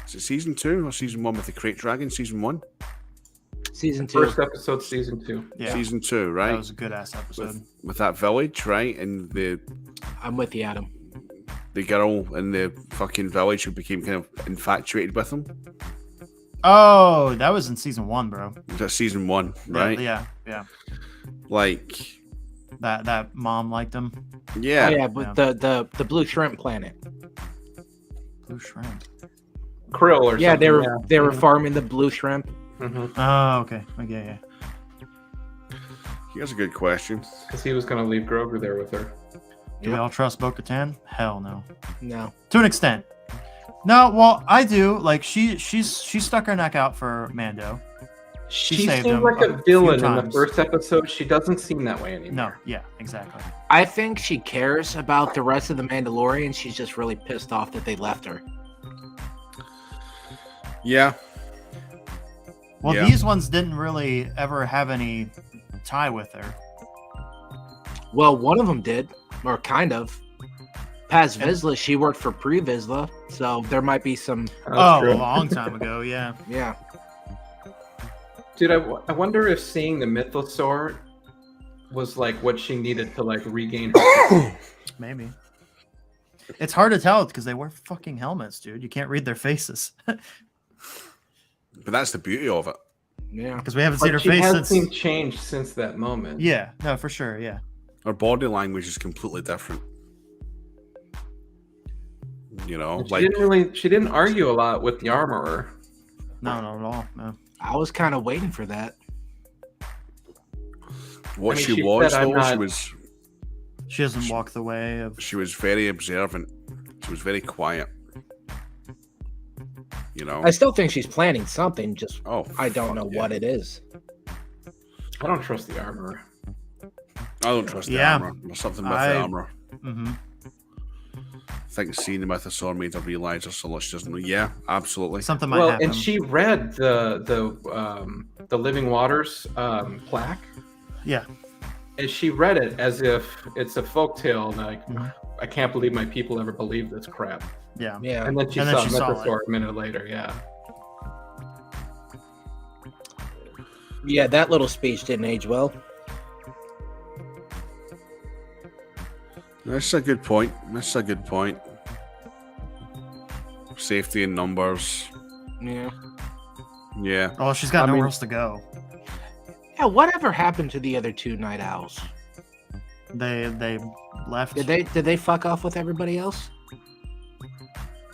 Is it season 2 or season 1 with the Crate Dragon? Season 1? Season 2. First episode, season 2. Yeah, Season 2, that right? was a good ass episode. With that village, right? And I'm with you, Adam. the girl in the fucking village who became kind of infatuated with him. Oh, that was in season 1, bro. That's season 1, right? Yeah, yeah. Like, That mom liked him. yeah. Oh, yeah, but the blue shrimp planet. Blue shrimp. Krill or Yeah, something. they were farming the blue shrimp. Oh, okay. Yeah. Here's a good question. Because he was gonna leave Grogu there with her. Do we all trust Bo-Katan? Hell no. No. To an extent. No, well, I do. Like she stuck her neck out for Mando. She saved seemed him like a a few villain in the times. first episode. She doesn't seem that way anymore. No, yeah, exactly. I think she cares about the rest of the Mandalorians. She's just really pissed off that they left her. Yeah. Well, Yeah. these ones didn't really ever have any tie with her. Well, one of them did, or kind of. Paz Vizsla, she worked for Pre Vizsla, so there might be some. Oh, true. a long time ago, yeah. Yeah. Dude, I wonder if seeing the mythosaur was like what she needed to like regain her. Maybe. It's hard to tell because they wear fucking helmets, dude. You can't read their faces But that's the beauty of it. Yeah. because we haven't seen her But she face has since. seemed changed since that moment. Yeah, no, for sure, yeah. Her body language is completely different. You know, She didn't argue a lot with the armorer. No, not at all. No. I was kind of waiting for that. What I mean, she she was, said, "I'm though, not-" She doesn't walk the way of. she was very observant. She was very quiet. You know. I still think she's planning something. Just Oh, I don't fuck know yeah. what it is. I don't trust the armor. I don't trust the Yeah. armor. There's something with I- the armor. Mm-hmm. I think seeing the Mythosaur made her realize her so much doesn't know. Yeah, absolutely. Something might Well, happen. and she read the Living Waters plaque, Yeah. and she read it as if it's a folktale. And like, Mhm. I can't believe my people ever believed this crap. Yeah. Yeah. And then she And then saw she saw Mythosaur a minute later. Yeah. Yeah, that little speech didn't age well. That's a good point. That's a good point. Safety in numbers. Yeah. Yeah. Oh, she's got I nowhere mean- else to go. Yeah, whatever happened to the other two night owls? They left. Did they fuck off with everybody else?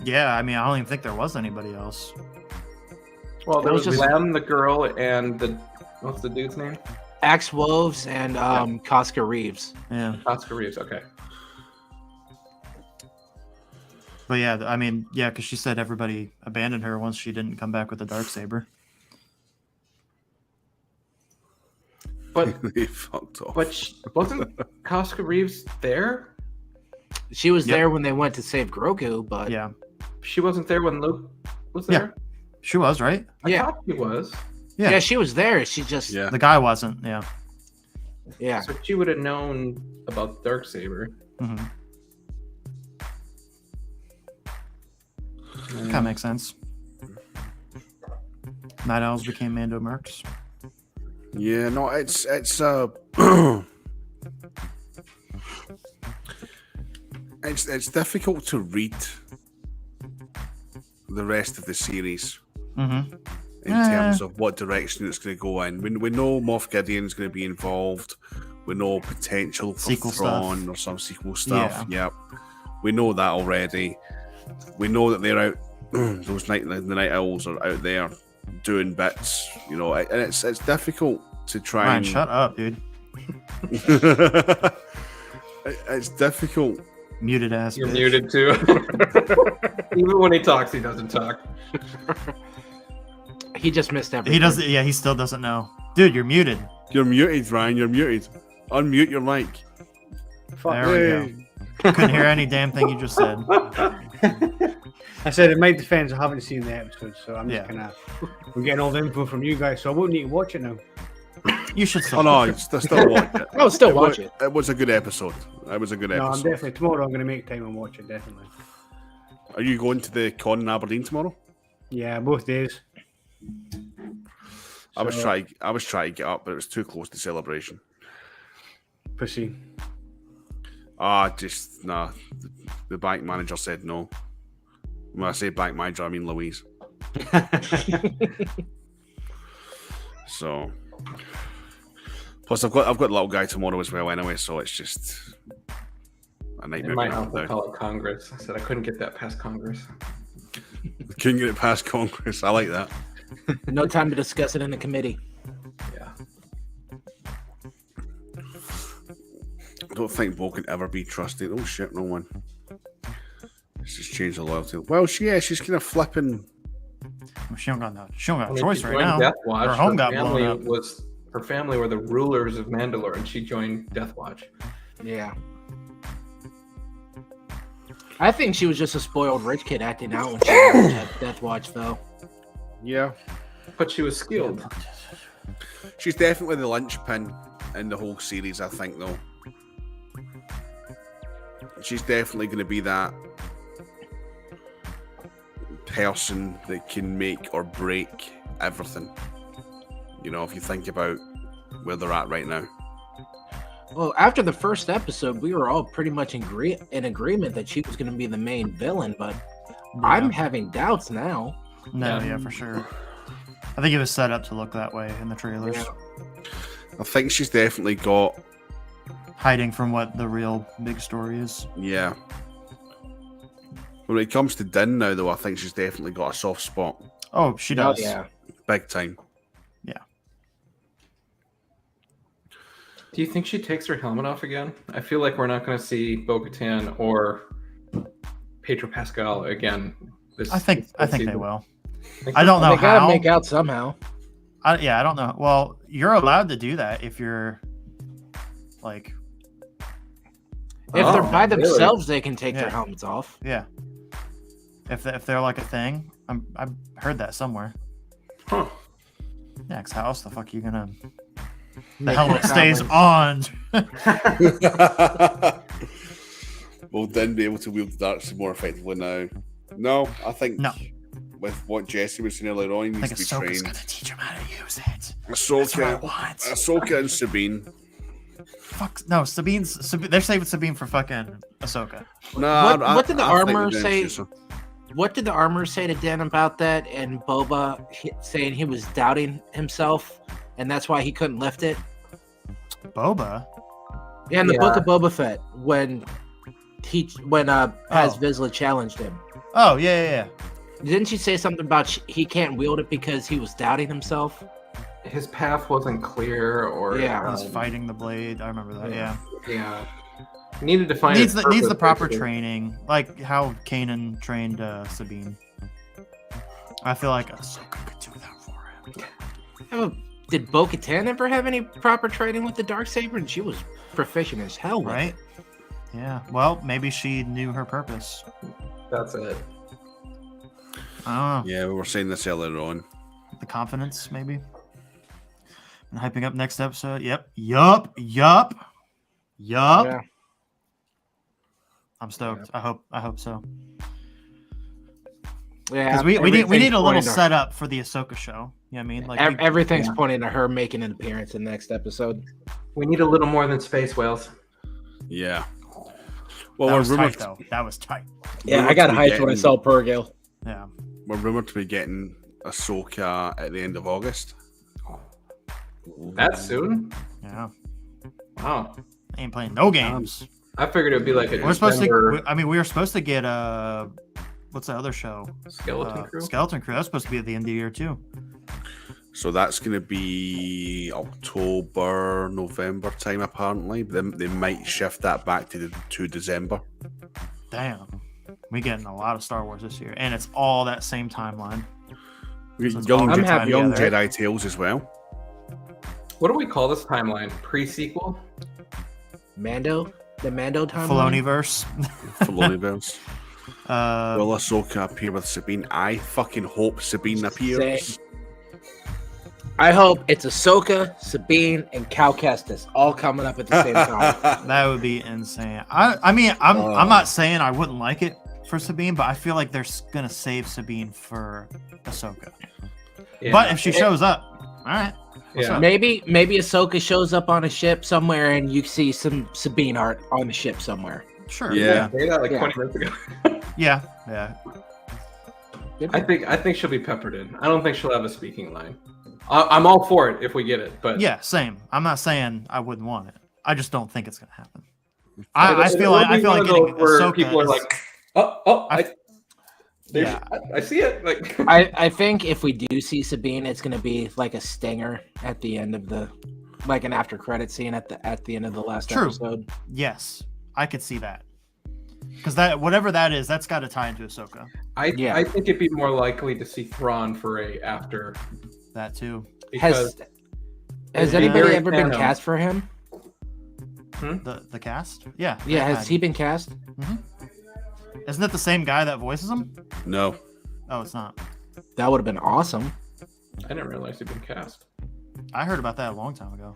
Yeah, I mean, I don't even think there was anybody else. Well, there It was was just- Lem, the girl, and what's the dude's name? Axe Woves and Cosca Reeves. Yeah. Oscar Reeves. Okay. But yeah, I mean, yeah, because she said everybody abandoned her once she didn't come back with the Darksaber. But They fucked off. wasn't Oscar Reeves there? She was Yep. there when they went to save Grogu, but Yeah. She wasn't there when Luke was Yeah. there. She was, right? I Yeah. thought she was. Yeah. yeah, she was there. She just Yeah. The guy wasn't. Yeah. yeah. So she would have known about Darksaber. hmm Kind of makes sense. Night Owls became Mando Mercs. Yeah, no, it's it's difficult to read the rest of the series Mm-hmm. in terms of what direction it's going to go in. We know Moff Gideon's going to be involved. We know potential for Sequel Thrawn stuff. or some sequel stuff. Yep, we know that already. We know that they're out. Those the Night Owls are out there doing bits, you know, and it's difficult to try Ryan, and shut up, dude. it's difficult. Muted ass. You're bitch. muted too. Even when he talks, he doesn't talk. He just missed everything. He doesn't. Yeah, he still doesn't know. Dude, you're muted. You're muted, Ryan. You're muted. Unmute your mic. There we go. Couldn't hear any damn thing you just said. I said, in my defense, I haven't seen the episode, so I'm just Yeah. kind of. We're getting all the info from you guys, so I won't need to watch it now. You should still. Oh no, it's still watch it. I'll still It wa- watch it. It was a good episode. It was a good No, I'm episode. definitely tomorrow. I'm going to make time and watch it. Definitely. Are you going to the con in Aberdeen tomorrow? Yeah, both days. I was So, trying to get up, but it was too close to celebration. Pussy. Just nah. The bank manager said no. When I say bank manager, I mean Louise. So, plus I've got a little guy tomorrow as well anyway, so it's just a In nightmare. my getting house, up they there. call it Congress. I said I couldn't get that past Congress. Couldn't get it past Congress. I like that. No time to discuss it in the committee. Yeah. I don't think Bo can ever be trusted. Oh shit, no one. Let's just change the loyalty. Well, she's kind of flipping. She don't got no. She don't got a When she choice right joined now. Death Watch, Her home got blown family up. her family were the rulers of Mandalore, and she joined Death Watch. Yeah. I think she was just a spoiled rich kid acting out when she was at Death Watch, though. Yeah, But she was skilled. she's definitely the linchpin in the whole series. I think, though, she's definitely going to be that person that can make or break everything. You know, if you think about where they're at right now. Well, after the first episode, we were all pretty much in agreement that she was going to be the main villain, but I'm having doubts now. No, yeah, for sure. I think it was set up to look that way in the trailers, Yeah. I think she's definitely got. hiding from what the real big story is. Yeah. When it comes to Din now, though, I think she's definitely got a soft spot. Oh, she Oh, does. yeah. Big time. Do you think she takes her helmet off again? I feel like we're not going to see Bo-Katan or Pedro Pascal again. I think they season. will. Think I so? don't know They gotta how. make out somehow. I don't know. Well, you're allowed to do that if you're like, If Oh, they're by really? themselves, they can take Yeah. their helmets off. yeah. If they're like a thing, I've heard that somewhere. Huh. Yeah, 'cause how else the fuck are you gonna? The Make helmet more stays comments. on. Will then be able to wield the dark side more effectively now. No, I think No. with what Jesse was saying earlier on, he I needs think to be Ahsoka's trained. gonna teach him how to use it. That's what I Ahsoka, want. Ahsoka and Sabine. Fuck no, Sabine. They're saving Sabine for fucking Ahsoka. Nah, What did the armor think they're say? gonna choose her. What did the armor say to Dan about that? And Boba saying he was doubting himself, and that's why he couldn't lift it. Boba. Yeah, in the Yeah. book of Boba Fett, when Paz Vizsla challenged him, Oh yeah. didn't she say something about he can't wield it because he was doubting himself? His path wasn't clear, or Yeah. He's fighting the blade. I remember that. Yeah. Yeah, needed to find Needs his the purpose, proper basically. training, like how Kanan trained Sabine. I feel like Ahsoka could do that for him. Oh, did Bo-Katan ever have any proper training with the Darksaber? And she was proficient as hell with Right? Yeah. Well, maybe she knew her purpose. That's it. I don't know. Yeah, we were saying this earlier on. The confidence, maybe. And hyping up next episode. Yup. Yeah. I'm stoked. I hope so. Yeah, Because we need a little pointing to- setup for the Ahsoka show. You know what I mean? Like Everything's yeah. pointing to her making an appearance in the next episode. We need a little more than space whales. Yeah. that Well, was tight though. That was tight. Yeah, Rumored I got to be hyped when I getting- saw Purgil. Yeah. We're rumored to be getting Ahsoka at the end of August. That soon? Yeah. Wow. I ain't playing no games. I figured it would be like a We're supposed December to. We were supposed to get what's the other show? Skeleton Crew. Skeleton Crew. That's supposed to be at the end of the year too. So that's going to be October, November time, apparently. They might shift that back to December. Damn. We getting a lot of Star Wars this year, and it's all that same timeline. We So get it's young all I'm tied happy. young together. Jedi Tales as well. What do we call this timeline? Pre-sequel? Mando? The Mando time? Filoniverse. Filoniverse. Will uh, Ahsoka appear with Sabine? I fucking hope Sabine appears. I hope it's Ahsoka, Sabine, and Cal Kestis all coming up at the same time. that would be insane. I mean, I'm not saying I wouldn't like it for Sabine, but I feel like they're gonna save Sabine for Ahsoka. Yeah. But if she shows up, all right. yeah. Maybe Ahsoka shows up on a ship somewhere and you see some Sabine art on the ship somewhere. Sure. Yeah. They did that like Yeah. 20 minutes ago. Yeah. I think she'll be peppered in. I don't think she'll have a speaking line. I'm all for it if we get it, but Yeah. Same. I'm not saying I wouldn't want it. I just don't think it's gonna happen. It'll- I feel like it'll be one of getting those where Ahsoka people are is- like, Yeah. I see it. Like, I think if we do see Sabine, it's gonna be like a stinger at the end of like an after credit scene at the end of the last True. episode. Yes, I could see that. Because that whatever that is, that's got to tie into Ahsoka. I Yeah. think it'd be more likely to see Thrawn for a after That too. because Has Yeah. anybody Very ever been canon. cast for him? The cast. Yeah. Yeah, they has he been cast? Isn't it the same guy that voices him? No. Oh, it's not. That would have been awesome. I didn't realize he'd been cast. I heard about that a long time ago.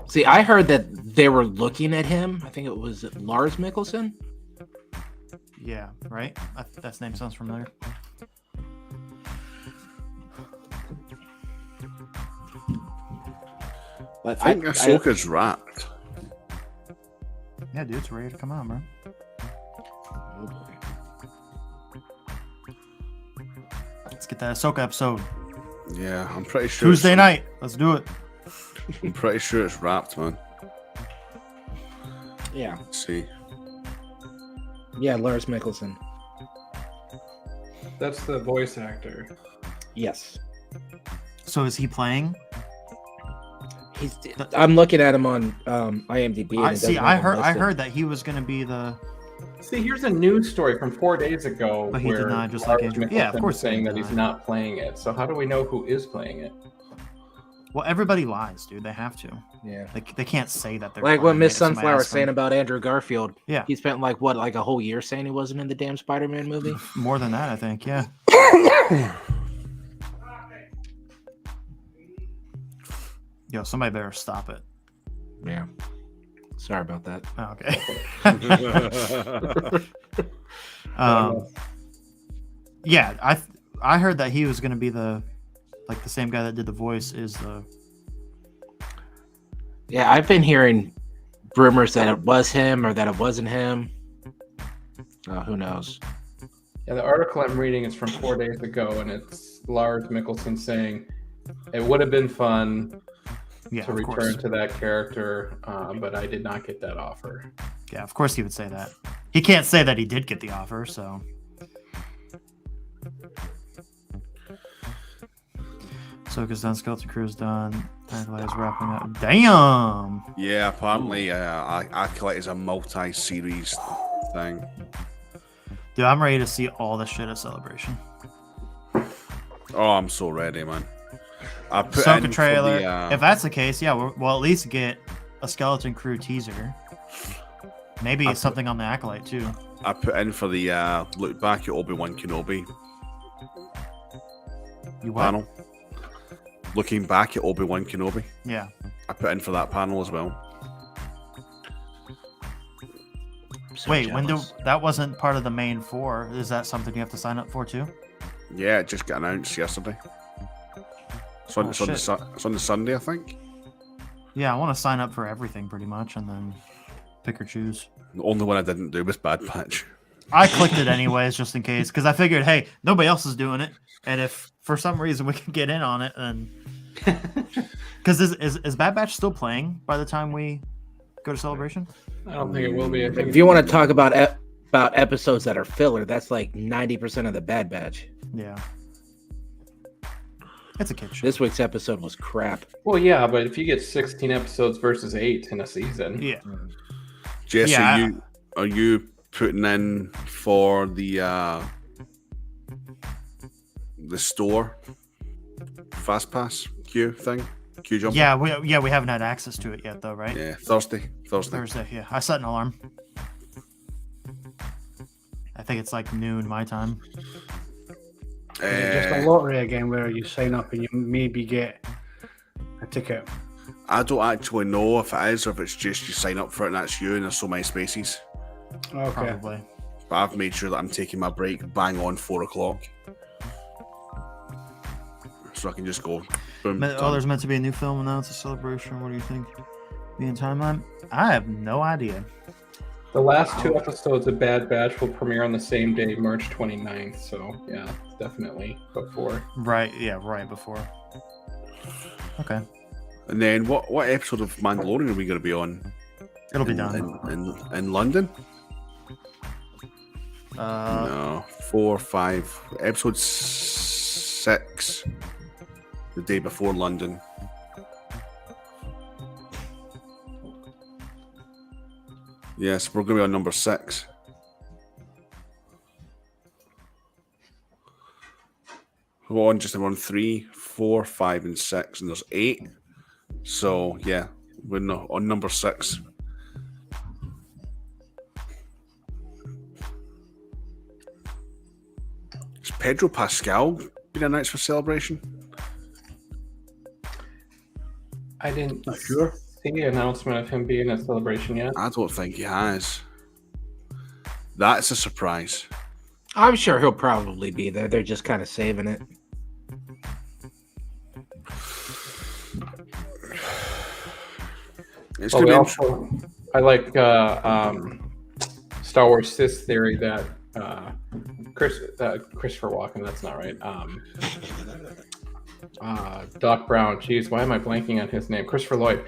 See, I heard that they were looking at him. I think it was Lars Mikkelsen. Yeah. Right. That name sounds familiar. But I think Ahsoka's wrapped. Yeah, dude, it's ready to come on, bro. Let's get that Ahsoka episode Yeah, I'm pretty sure. Tuesday night. Let's do it. I'm pretty sure it's wrapped, man. Yeah, Let's see. yeah, Lars Mikkelsen. That's the voice actor. Yes. So is he playing? I'm looking at him on IMDb. and I it see. doesn't I have him heard. I listed. heard that he was going to be the. See, here's a news story from 4 days ago But he where denied, just like Lars Andrew. Yeah, of Mikkelsen course is he saying that he's denied. not playing it. So how do we know who is playing it? Well, everybody lies, dude. They have to. Yeah. They can't say that they're Like what playing Miss it if somebody Sunflower was asks them. saying about Andrew Garfield. Yeah. He spent like a whole year saying he wasn't in the damn Spider-Man movie. More than that, I think. Yeah. Yo, somebody better stop it. Yeah. Sorry about that. Oh, okay. Yeah, I heard that he was going to be the same guy that did the voice is the. Yeah, I've been hearing rumors that it was him or that it wasn't him. Who knows? Yeah, the article I'm reading is from 4 days ago, and it's Lars Mikkelsen saying it would have been fun Yeah, to of return course. to that character, but I did not get that offer. Yeah, of course he would say that. He can't say that he did get the offer, so. Ahsoka's done, Skeleton Crew's done, Acolyte is wrapping up. Damn! Yeah, apparently, Acolyte is a multi-series thing. Dude, I'm ready to see all this shit at Celebration. Oh, I'm so ready, man. I put in Ahsoka for trailer. the, If that's the case, yeah, we'll at least get a Skeleton Crew teaser. Maybe something on the Acolyte, too. I put in for the look back at Obi-Wan Kenobi You what? panel. Looking back at Obi-Wan Kenobi. Yeah. I put in for that panel as well. So Wait, jealous. that wasn't part of the main 4. Is that something you have to sign up for, too? Yeah, it just got announced yesterday. It's on, Oh, it's on the shit. it's on the Sunday, I think. Yeah, I want to sign up for everything pretty much and then pick or choose. The only one I didn't do was Bad Batch. I clicked it anyways, just in case, because I figured, hey, nobody else is doing it, and if for some reason we can get in on it, then because is Bad Batch still playing by the time we go to Celebration? I don't think it will be. I think If you want to talk about episodes that are filler, that's like 90% of the Bad Batch. Yeah, it's a kid show. This week's episode was crap. Well, yeah, but if you get 16 episodes versus 8 in a season, Yeah, Jesse, Yeah. are you putting in for the store fast pass queue thing? Queue jump? yeah, we haven't had access to it yet, though, right? Yeah, Thursday. Thursday. Yeah, I set an alarm. I think it's like noon my time. Is it just a lottery again where you sign up and you maybe get a ticket? I don't actually know if it is or if it's just you sign up for it and that's you and there's so many spaces. Okay. Probably. But I've made sure that I'm taking my break bang on 4 o'clock. So I can just go. Boom. done. There's meant to be a new film announced at Celebration. What do you think? Be in timeline? I have no idea. the last 2 episodes of Bad Batch will premiere on the same day, March 29th. So, yeah, definitely before. Right, yeah, right before. Okay. And then what episode of Mandalorian are we going to be on? It'll be in, done. in London? Uh, No, 4, 5. Episode 6. The day before London. Yes, we're going to be on number 6. We're on just around 3, 4, 5, and 6, and there's 8. So yeah, we're on number 6. Has Pedro Pascal been announced for Celebration? I didn't Not sure. see the announcement of him being at Celebration yet. I don't think he has. That's a surprise. I'm sure he'll probably be there. They're just kind of saving it. It's Oh, gonna we be also, I like Star Wars Sith theory that Christopher Walken, that's not right. Doc Brown, geez, why am I blanking on his name? Christopher Lloyd.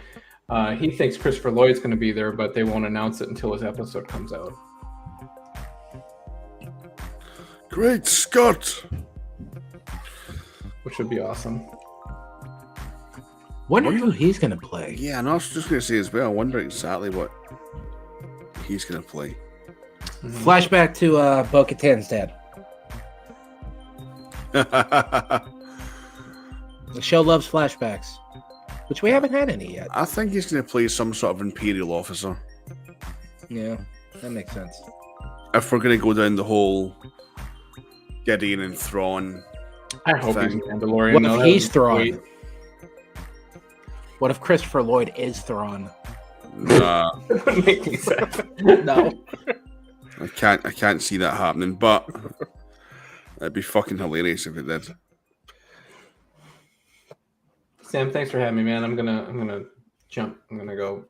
He thinks Christopher Lloyd's going to be there, but they won't announce it until his episode comes out. Great Scott! which would be awesome. Wonder who he's gonna play. Yeah, and I was just going to say as well, I wonder exactly what he's going to play. Flashback to Bo-Katan's dad. The show loves flashbacks, which we haven't had any yet. I think he's going to play some sort of Imperial officer. Yeah, that makes sense. If we're going to go down the whole Gideon and Thrawn, I hope he's thing. Mandalorian. What though. if That he's would be Thrawn? sweet. What if Christopher Lloyd is Thrawn? nah, That wouldn't make me sad. No. I can't see that happening, but it'd be fucking hilarious if it did. Sam, thanks for having me, man. I'm gonna jump. I'm gonna go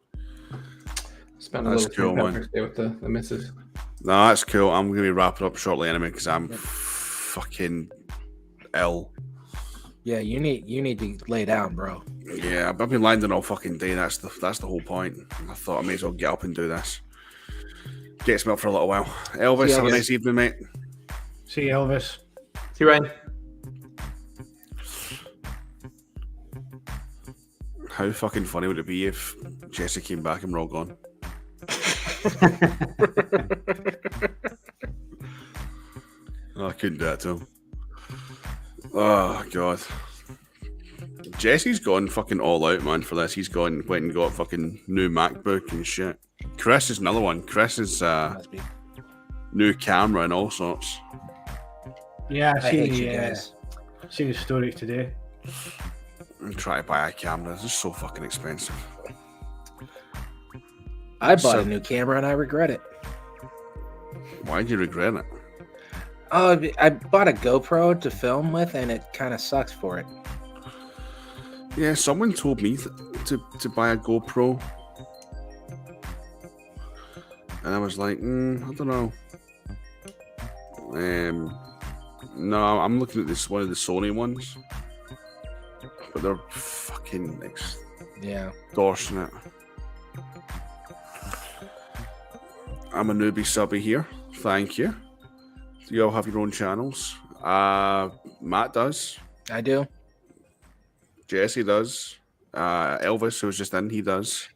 spend a That's little cool, St. man. Patrick's Day with the missus. No, that's cool. I'm going to be wrapping up shortly anyway because I'm fucking ill. Yeah, you need to lay down, bro. Yeah, I've been lying down all fucking day. That's the whole point. I thought I may as well get up and do this. Gets me up for a little while. Elvis, Yeah, have a yeah. nice evening, mate. See you, Elvis. See you, Ryan. How fucking funny would it be if Jesse came back and we're all gone? Oh, I couldn't do that to him. Oh, God. Jesse's gone fucking all out, man, for this. He's went and got fucking new MacBook and shit. Chris is another one. Chris is Must be. new camera and all sorts. Yeah, I hate you guys. seen the story today. I'm trying to buy a camera. This is so fucking expensive. I bought a new camera and I regret it. Why do you regret it? Oh, I bought a GoPro to film with, and it kind of sucks for it. Yeah, someone told me to buy a GoPro. And I was like, I don't know. No, I'm looking at this one of the Sony ones. But they're fucking Yeah. extortionate. I'm a newbie subby here. Thank you. Do you all have your own channels? Matt does. I do. Jesse does. Elvis, who was just in, he does.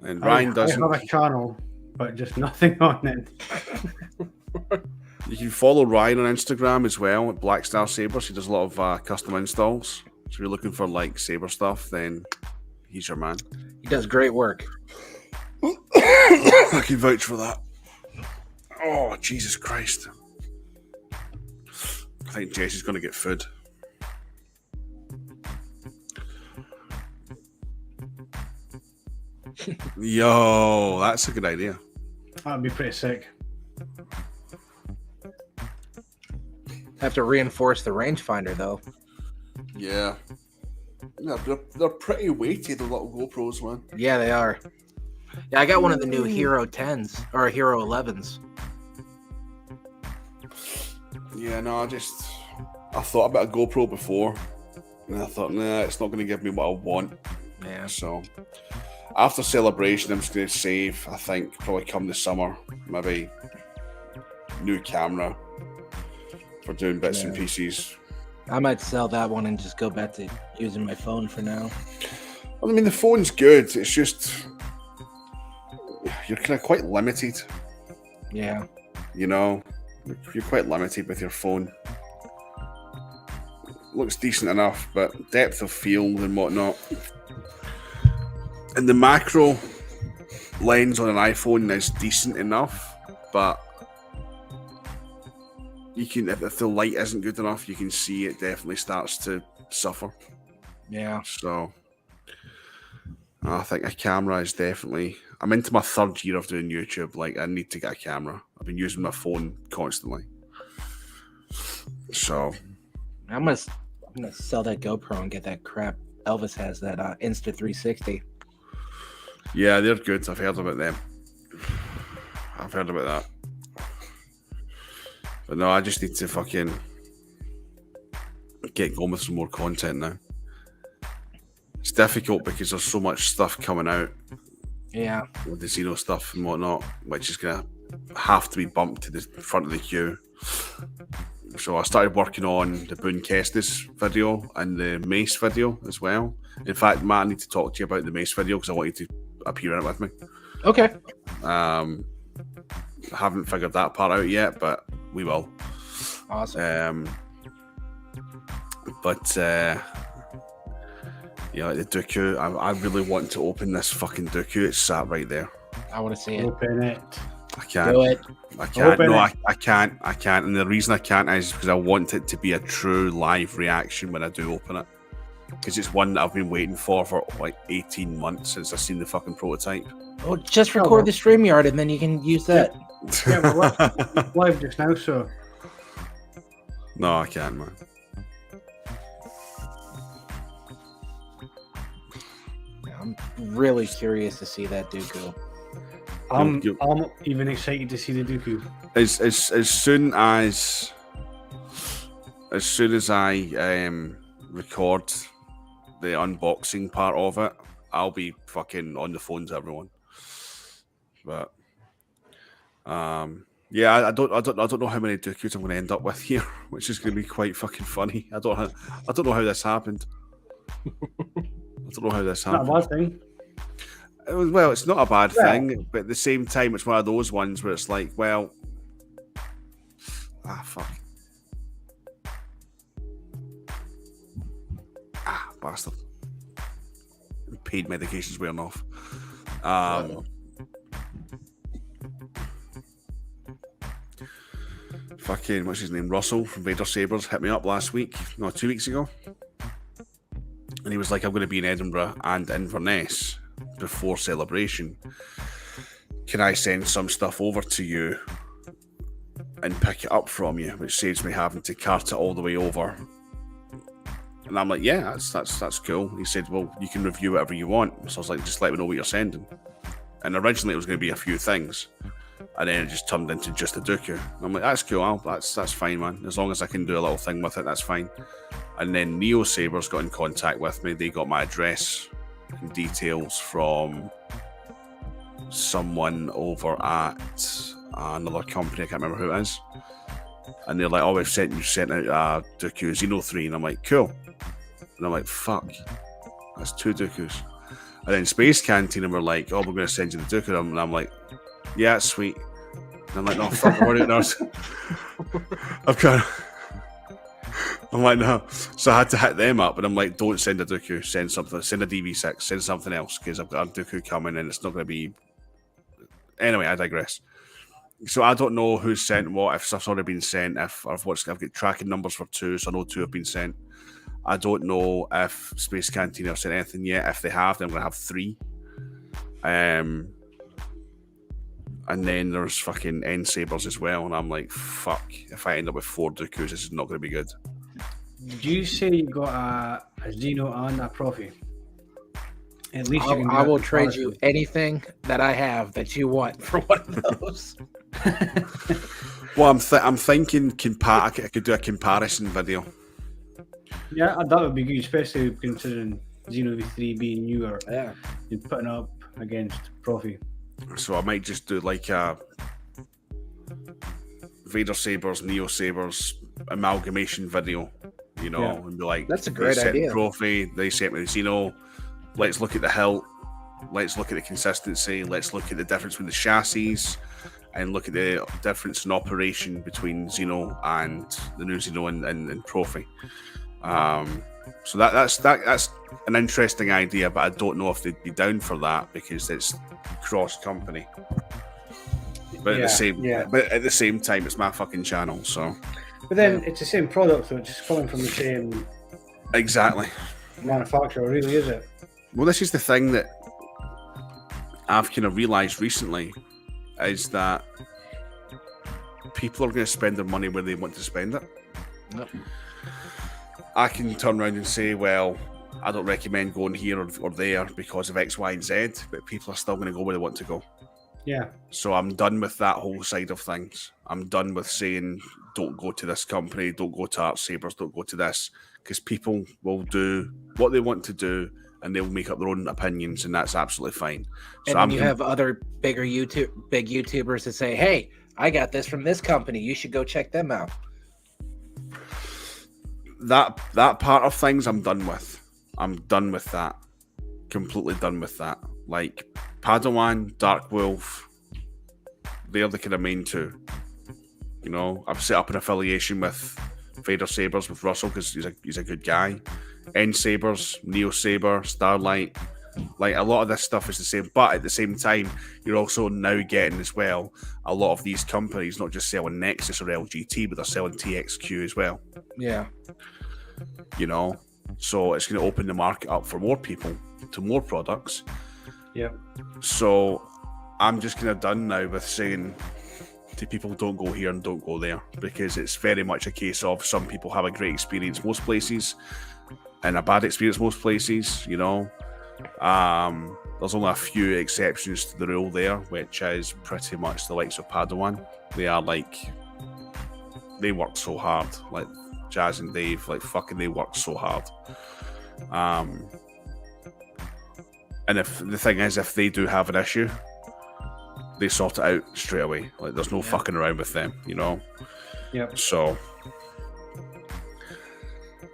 And Ryan doesn't. I have a channel, but just nothing on it. You can follow Ryan on Instagram as well at Black Star Sabers. He does a lot of custom installs. So if you're looking for like saber stuff, then he's your man. He does great work. I can vouch for that. Oh, Jesus Christ. I think Jesse's going to get food. Yo, that's a good idea. That'd be pretty sick. Have to reinforce the rangefinder though. Yeah. Yeah, they're pretty weighty, the little GoPros, man. Yeah, they are. Yeah, I got one of the new Hero 10s or Hero 11s. Yeah, no, I thought about a GoPro before, and I thought, nah, it's not going to give me what I want. Yeah. So, after Celebration, I'm just going to save, I think, probably come the summer, maybe new camera for doing bits and pieces. I might sell that one and just go back to using my phone for now. Well, I mean, the phone's good. It's just, you're kind of quite limited, Yeah. you know? You're quite limited with your phone. Looks decent enough, but depth of field and whatnot. And the macro lens on an iPhone is decent enough, but you can, if the light isn't good enough, you can see it definitely starts to suffer. Yeah. So I think a camera is definitely. I'm into my third year of doing YouTube. Like, I need to get a camera. I've been using my phone constantly. So I'm gonna sell that GoPro and get that crap Elvis has, that Insta360. yeah, they're good. I've heard about them. I've heard about that. But no, I just need to fucking get going with some more content now. It's difficult because there's so much stuff coming out Yeah. with the Xeno stuff and whatnot, which is going to have to be bumped to the front of the queue. So I started working on the Boone Kestis video and the Mace video as well. In fact, Matt, I need to talk to you about the Mace video because I want you to appear in it with me. Okay. I haven't figured that part out yet, but we will. Awesome. Yeah, the Dooku. I really want to open this fucking Dooku. It's sat right there. I want to see it. Open it. I can't. Do it. I can't. Open No, it. I can't. I can't. And the reason I can't is because I want it to be a true live reaction when I do open it. Because it's one that I've been waiting for like 18 months since I've seen the fucking prototype. Oh, just record the StreamYard and then you can use that. Yeah, we're live just now, so No, I can't, man. I'm really curious to see that Dooku. I'm You- even excited to see the Dooku. As soon as I record the unboxing part of it, I'll be fucking on the phone to everyone. But yeah, I don't know how many Dookus I'm going to end up with here, which is going to be quite fucking funny. I don't know how this happened. I don't know how this Not a happened. bad thing. Well, it's not a bad Yeah. thing, but at the same time, it's one of those ones where it's like, well, fuck. Bastard. Paid medication's wearing off. Fucking, what's his name? Russell from Vader Sabres hit me up last week, no, 2 weeks ago. And he was like, I'm going to be in Edinburgh and Inverness before Celebration. Can I send some stuff over to you and pick it up from you, which saves me having to cart it all the way over? And I'm like, yeah, that's cool. He said, well, you can review whatever you want. So I was like, just let me know what you're sending. And originally it was going to be a few things, and then it just turned into just a Dooku. And I'm like, that's cool. That's fine, man. As long as I can do a little thing with it, that's fine. And then Neo Sabres got in contact with me. They got my address and details from someone over at another company. I can't remember who it is. And they're like, oh, we've sent out Dooku Xeno 3. And I'm like, cool. And I'm like, fuck. That's 2 Dookus. And then Space Canteen were like, oh, we're going to send you the Dooku. And I'm like, yeah, it's sweet. And I'm like, no, fuck, I'm already nurse. I'm like, no. So I had to hit them up, and I'm like, don't send a Dooku, send something, send a DV6, send something else, because I've got a Dooku coming and it's not going to be. Anyway, I digress. So I don't know who's sent what, if stuff's already been sent, if I've got tracking numbers for 2, so I know 2 have been sent. I don't know if Space Canteen have sent anything yet. If they have, then I'm going to have 3. And then there's fucking N Sabres as well, and I'm like, fuck, if I end up with 4 Dookus, this is not going to be good. Did you say you got a Xeno and a Profi? At least you can do I it will for trade Carson. you anything that I have that you want for one of those. Well, I'm thinking I could do a comparison video. Yeah, that would be good, especially considering Xeno V3 being newer Yeah. and putting up against Profi. So I might just do like a Vader Sabres, Neo Sabres amalgamation video, you know, Yeah. and be like, That's a they great sent idea. Trophy, they sent me the Xeno. Let's look at the hilt. Let's look at the consistency. Let's look at the difference between the chassis, and look at the difference in operation between Xeno and the new Xeno and Trophy. So that's an interesting idea, but I don't know if they'd be down for that because it's cross company. But at the same time, it's my fucking channel, so But then it's the same product, so it's just coming from the same exactly. manufacturer, really, is it? Well, this is the thing that I've kind of realised recently is that people are going to spend their money where they want to spend it. Yep. I can turn around and say, well, I don't recommend going here or there because of X, Y, and Z, but people are still going to go where they want to go. Yeah. So I'm done with that whole side of things. I'm done with saying, don't go to this company, don't go to Art Sabres, don't go to this, because people will do what they want to do and they'll make up their own opinions, and that's absolutely fine. So And then you have other big YouTubers that say, hey, I got this from this company. You should go check them out. That part of things I'm done with. I'm done with that. Completely done with that. Like Padawan, Dark Wolf, they're the kind of main two. You know, I've set up an affiliation with Vader Sabers with Russell because he's a good guy. End Sabers, Neo Saber, Starlight. Like a lot of this stuff is the same, but at the same time, you're also now getting as well a lot of these companies not just selling Nexus or LGT, but they're selling TXQ as well. Yeah. You know, so it's going to open the market up for more people to more products. Yeah. So I'm just kind of done now with saying to people, don't go here and don't go there, because it's very much a case of some people have a great experience most places and a bad experience most places, you know. There's only a few exceptions to the rule there, which is pretty much the likes of Padawan. They are like, they work so hard, like Jazz and Dave, like fucking they work so hard. And if the thing is, if they do have an issue, they sort it out straight away. Like there's no fucking around with them, you know. Yep. So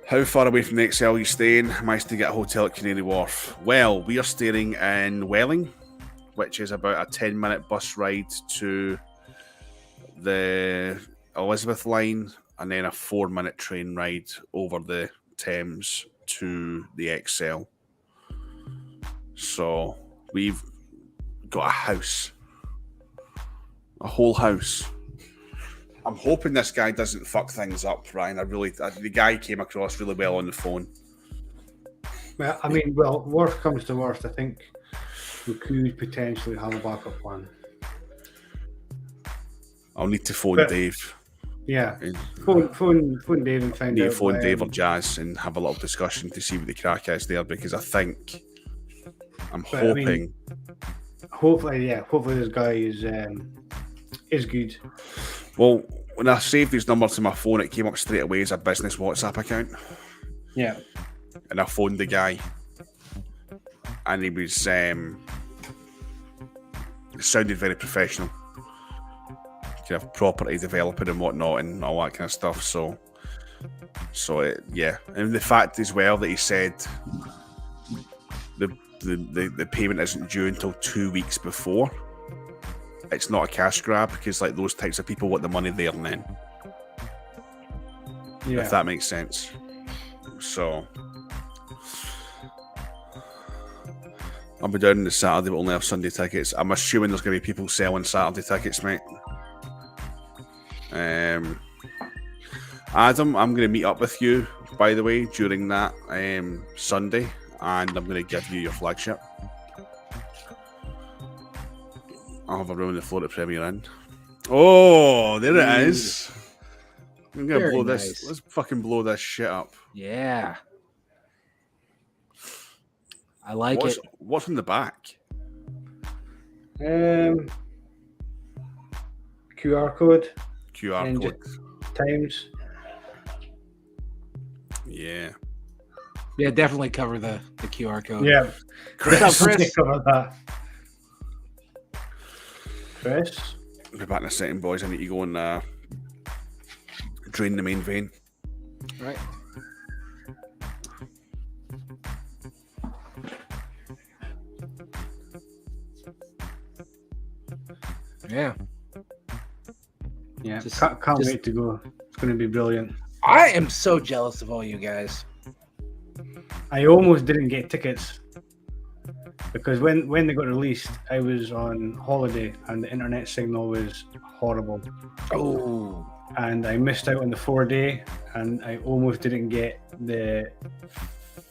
how far away from the XL are you staying? I managed to get a hotel at Canary Wharf. Well, we are staying in Welling, which is about a 10-minute bus ride to the Elizabeth line, and then a 4-minute train ride over the Thames to the XL. So we've got a house, a whole house. I'm hoping this guy doesn't fuck things up, Ryan. The guy came across really well on the phone. Well, I mean, worst comes to worst, I think we could potentially have a backup plan. I'll need to phone Dave. Yeah, phone Dave and find out. Phone Dave or Jazz and have a little discussion to see what the crack is there, because I'm hoping. I mean, hopefully this guy is good. Well, when I saved his number to my phone, it came up straight away as a business WhatsApp account. Yeah. And I phoned the guy, and he was it sounded very professional, kind of property developing and whatnot and all that kind of stuff. So and the fact as well that he said the payment isn't due until 2 weeks before. It's not a cash grab, because like those types of people want the money there and then. Yeah. If that makes sense. So I'll be down on the Saturday, but only have Sunday tickets. I'm assuming there's going to be people selling Saturday tickets, mate. Adam, I'm going to meet up with you, by the way, during that Sunday, and I'm going to give you your flagship. I'll have a room on the floor to Premier Inn. Oh, there it is. I'm going to blow this. Nice. Let's fucking blow this shit up. Yeah. I like it. What's in the back? QR code. QR code. Times. Yeah. Yeah, definitely cover the QR code. Yeah. Chris. What's up, Chris? Cover that. Chris? I'll be back in a second, boys. I need to go and drain the main vein. Right. Yeah. Yeah. Can't wait to go. It's going to be brilliant. I am so jealous of all you guys. I almost didn't get tickets because when they got released, I was on holiday and the internet signal was horrible. Oh. And I missed out on the 4-day, and I almost didn't get the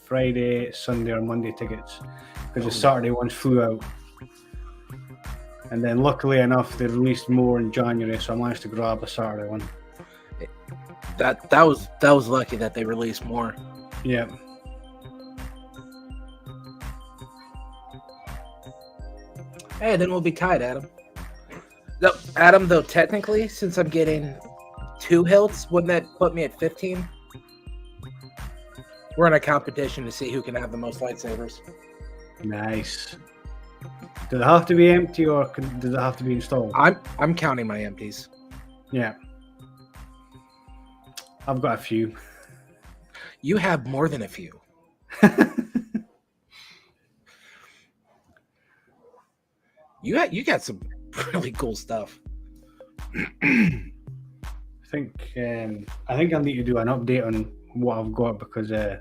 Friday, Sunday, or Monday tickets because the Saturday ones flew out. And then luckily enough, they released more in January, so I managed to grab a Saturday one. That was lucky that they released more. Yeah. Hey, then we'll be tied, Adam. No, Adam, though, technically, since I'm getting 2 hilts, wouldn't that put me at 15? We're in a competition to see who can have the most lightsabers. Nice. Do they have to be empty or does it have to be installed? I'm counting my empties. Yeah. I've got a few. You have more than a few. You got some really cool stuff. I think I'll need to do an update on what I've got because I've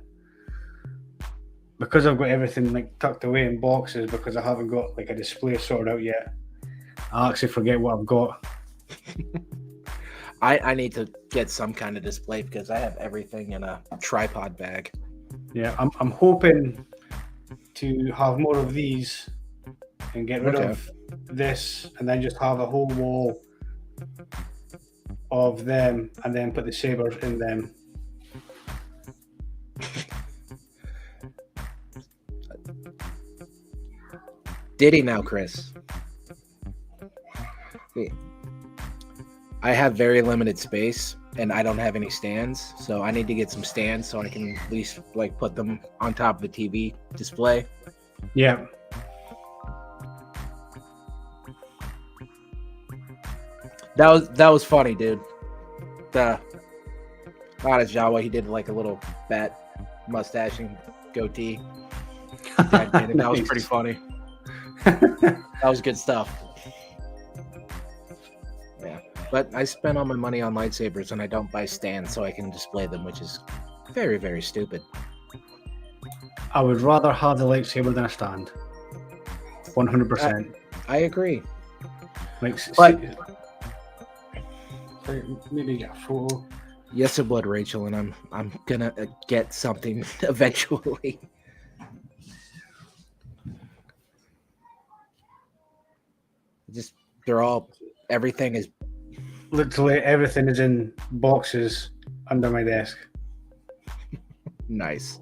got everything like tucked away in boxes because I haven't got like a display sorted out yet. I actually forget what I've got. I need to get some kind of display because I have everything in a tripod bag. Yeah, I'm hoping to have more of these and get rid of this and then just have a whole wall of them and then put the sabers in them. Diddy now, Chris. I have very limited space and I don't have any stands, so I need to get some stands so I can at least like put them on top of the TV display. Yeah. That was funny, dude. The honest Jawa, he did like a little bat mustache and goatee. That was pretty funny. That was good stuff. Yeah, but I spend all my money on lightsabers and I don't buy stands so I can display them, which is very, very stupid. I would rather have the lightsaber than a stand. 100%. I agree. Like, But- maybe get a photo. Yes, it would, Rachel, and I'm gonna get something eventually. Just everything is Literally everything is in boxes under my desk. nice.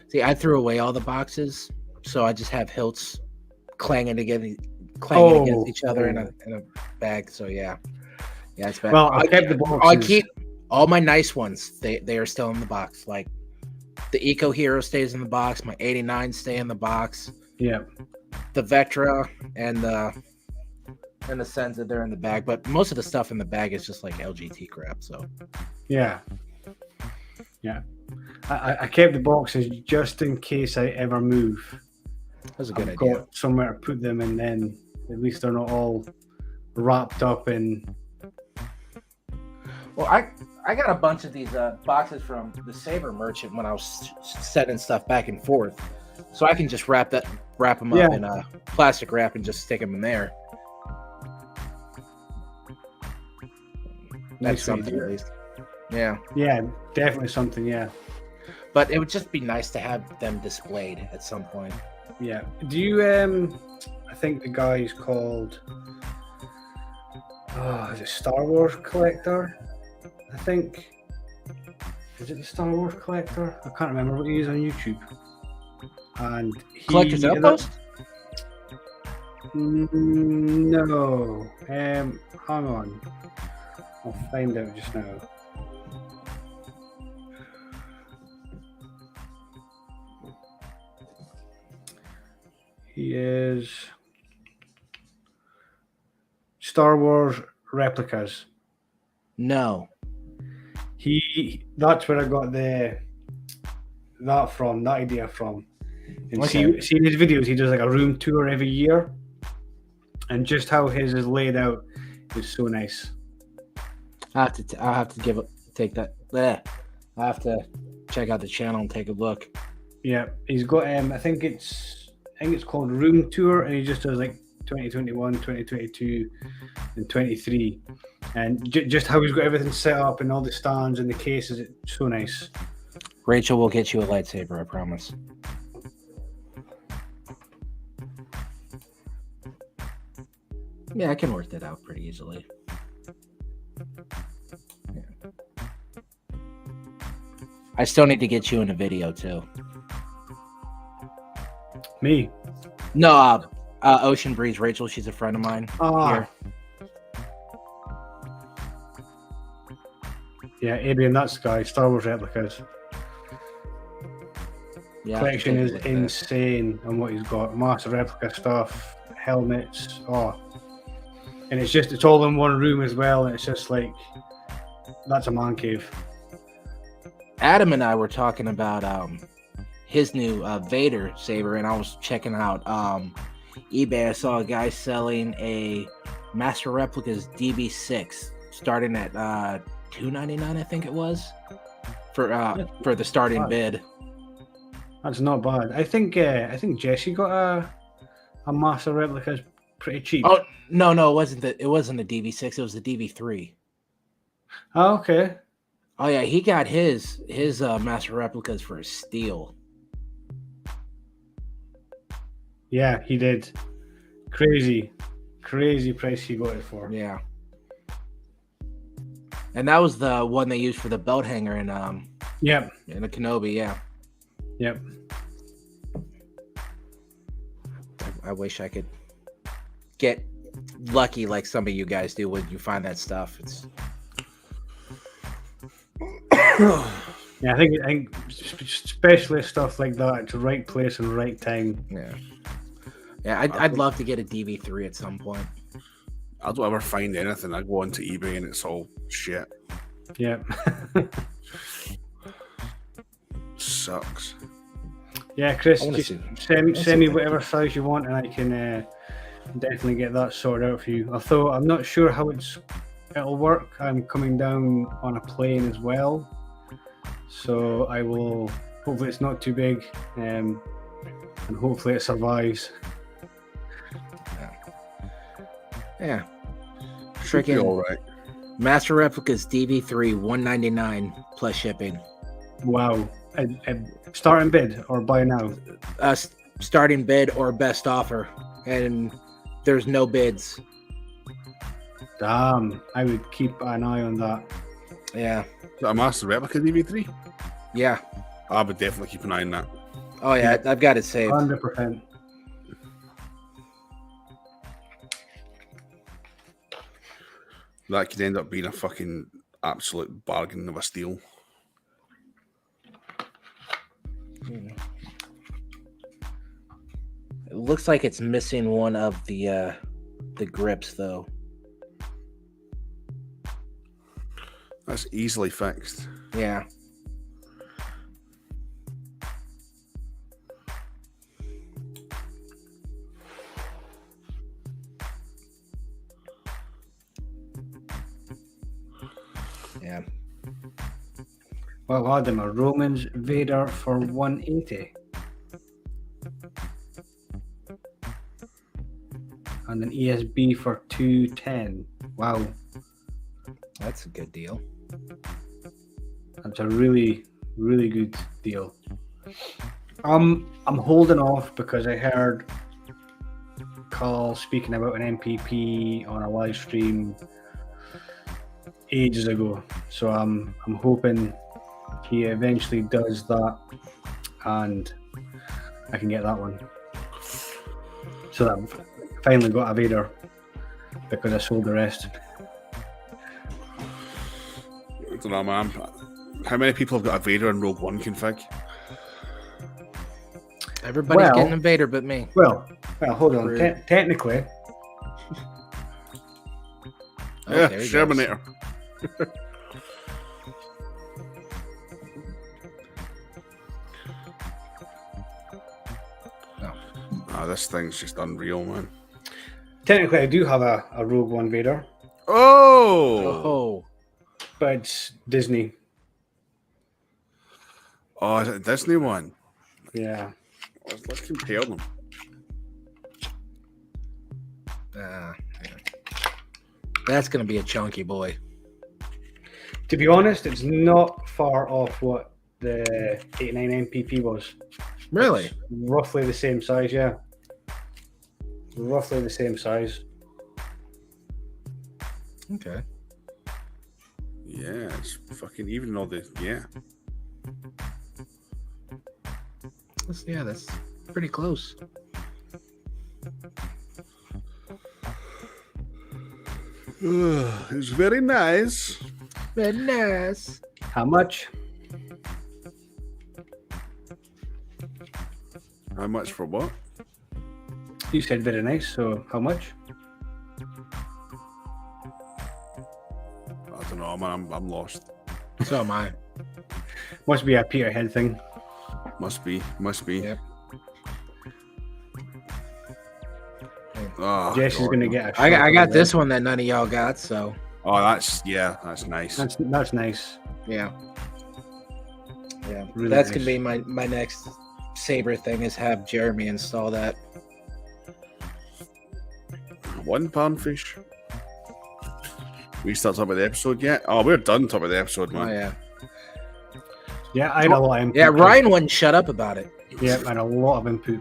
See, I threw away all the boxes, so I just have hilts clanging against each other in a bag. So yeah, it's bad. Well, I kept the boxes. I keep all my nice ones. They are still in the box. Like the Eco Hero stays in the box. My 89 stay in the box. Yeah. The Vectra and the Senza, they're in the bag. But most of the stuff in the bag is just like LGT crap. So Yeah. I kept the boxes just in case I ever move. that's a good I've idea. got somewhere to put them, and then at least they're not all wrapped up in. Well, I got a bunch of these boxes from the Saber Merchant when I was sending stuff back and forth, so I can just wrap them up in plastic wrap and just stick them in there. That's Nice way to something do at it. least. Yeah, Yeah, definitely something. Yeah. but it would just be nice to have them displayed at some point. Yeah. Do you I think the guy is called is it Star Wars Collector? I think. Is it the Star Wars Collector? I can't remember what he is on YouTube. And he Collector's Outpost? No. Hang on. I'll find out just now. He is Star Wars Replicas. No. That's where I got that idea from. And Okay. see in his videos, he does like a room tour every year, and just how his is laid out is so nice. I'll have to take that. I have to check out the channel and take a look. Yeah, he's got I think it's called Room Tour, and he just does like 2021, 2022, and 23, and just how he's got everything set up and all the stands and the cases. It's so nice. Rachel will get you a lightsaber, I promise. Yeah, I can work that out pretty easily. Yeah. I still need to get you in a video too. Me. No, Ocean Breeze, Rachel, she's a friend of mine. Here. Yeah, Adrian, that's the guy. Star Wars Replicas. Yeah, collection I'll is take a look at that. insane on what he's got. Master replica stuff, helmets, and it's all in one room as well. And it's just like that's a man cave. Adam and I were talking about his new Vader saber, and I was checking out eBay. I saw a guy selling a Master Replicas DB6 starting at $299, I think it was, for the starting bid. That's not bad. I think Jesse got a Master replica pretty cheap. Oh no, it wasn't a DB6. It was the DB3. Oh, okay. Oh yeah, he got his Master Replicas for a steal. Yeah, he did. Crazy price he got it for. Yeah. And that was the one they used for the belt hanger in Yep. the Kenobi, yeah. Yep. I wish I could get lucky like some of you guys do when you find that stuff. It's Yeah, I think especially stuff like that, it's the right place and the right time. yeah. I'd love to get a DV3 at some point. I don't ever find anything. I go onto eBay and it's all shit. Yep. Sucks. Yeah, Chris, I wanna just see- send me whatever size you want, and I can definitely get that sorted out for you. Although I'm not sure how it'll work. I'm coming down on a plane as well, so I will. Hopefully, it's not too big, and hopefully it survives. Yeah. Should be Freaking all right. Master Replicas DV3 $199 plus shipping. Wow. Starting bid or buy now? Starting bid or best offer, and there's no bids. Damn, I would keep an eye on that. Yeah. Is that a Master Replica DV3? Yeah. I would definitely keep an eye on that. Oh yeah, I've got it saved. 100%. That could end up being a fucking absolute bargain of a steal. It looks like it's missing one of the grips though. That's easily fixed. Yeah. Yeah. Well, Adam, a Romans Vader for 180. And an ESB for 210. Wow. That's a good deal. That's a really, really good deal. I'm holding off because I heard Carl speaking about an MPP on a live stream ages ago. So I'm hoping he eventually does that and I can get that one. So that I've finally got a Vader because I sold the rest. I don't know, man. How many people have got a Vader and Rogue One config? Everybody's Well- getting a Vader but me. Well, hold on. Rude. Technically, Oh, Yeah, there he goes. Shermanator. This thing's just unreal, man. I do have a Rogue One Vader, Oh! Oh, but it's Disney. Oh, is it a Disney one? Yeah. Let's compare them. yeah. That's gonna be a chunky boy. To be honest, it's not far off what the 89 MPP was. Really? It's roughly the same size, yeah. Roughly the same size. Okay. Yeah, it's fucking even all the That's pretty close. It's very nice. Very nice. How much? How much for what? You said very nice. So how much? I don't know, man. I'm lost. So am I. Must be a Peterhead thing. Must be. Yep. Oh, Jesse's God. gonna get a I shot got of this that. one that none of y'all got. So Oh, that's nice. That's nice. yeah. Really That's nice. gonna be my next Saber thing is have Jeremy install that. One poundfish. We start talking about the episode yet? Oh, we're done talking about the episode, man. Oh yeah. Yeah, I had a lot of input. Yeah, Ryan wouldn't shut up about it. Yeah, I had a lot of input.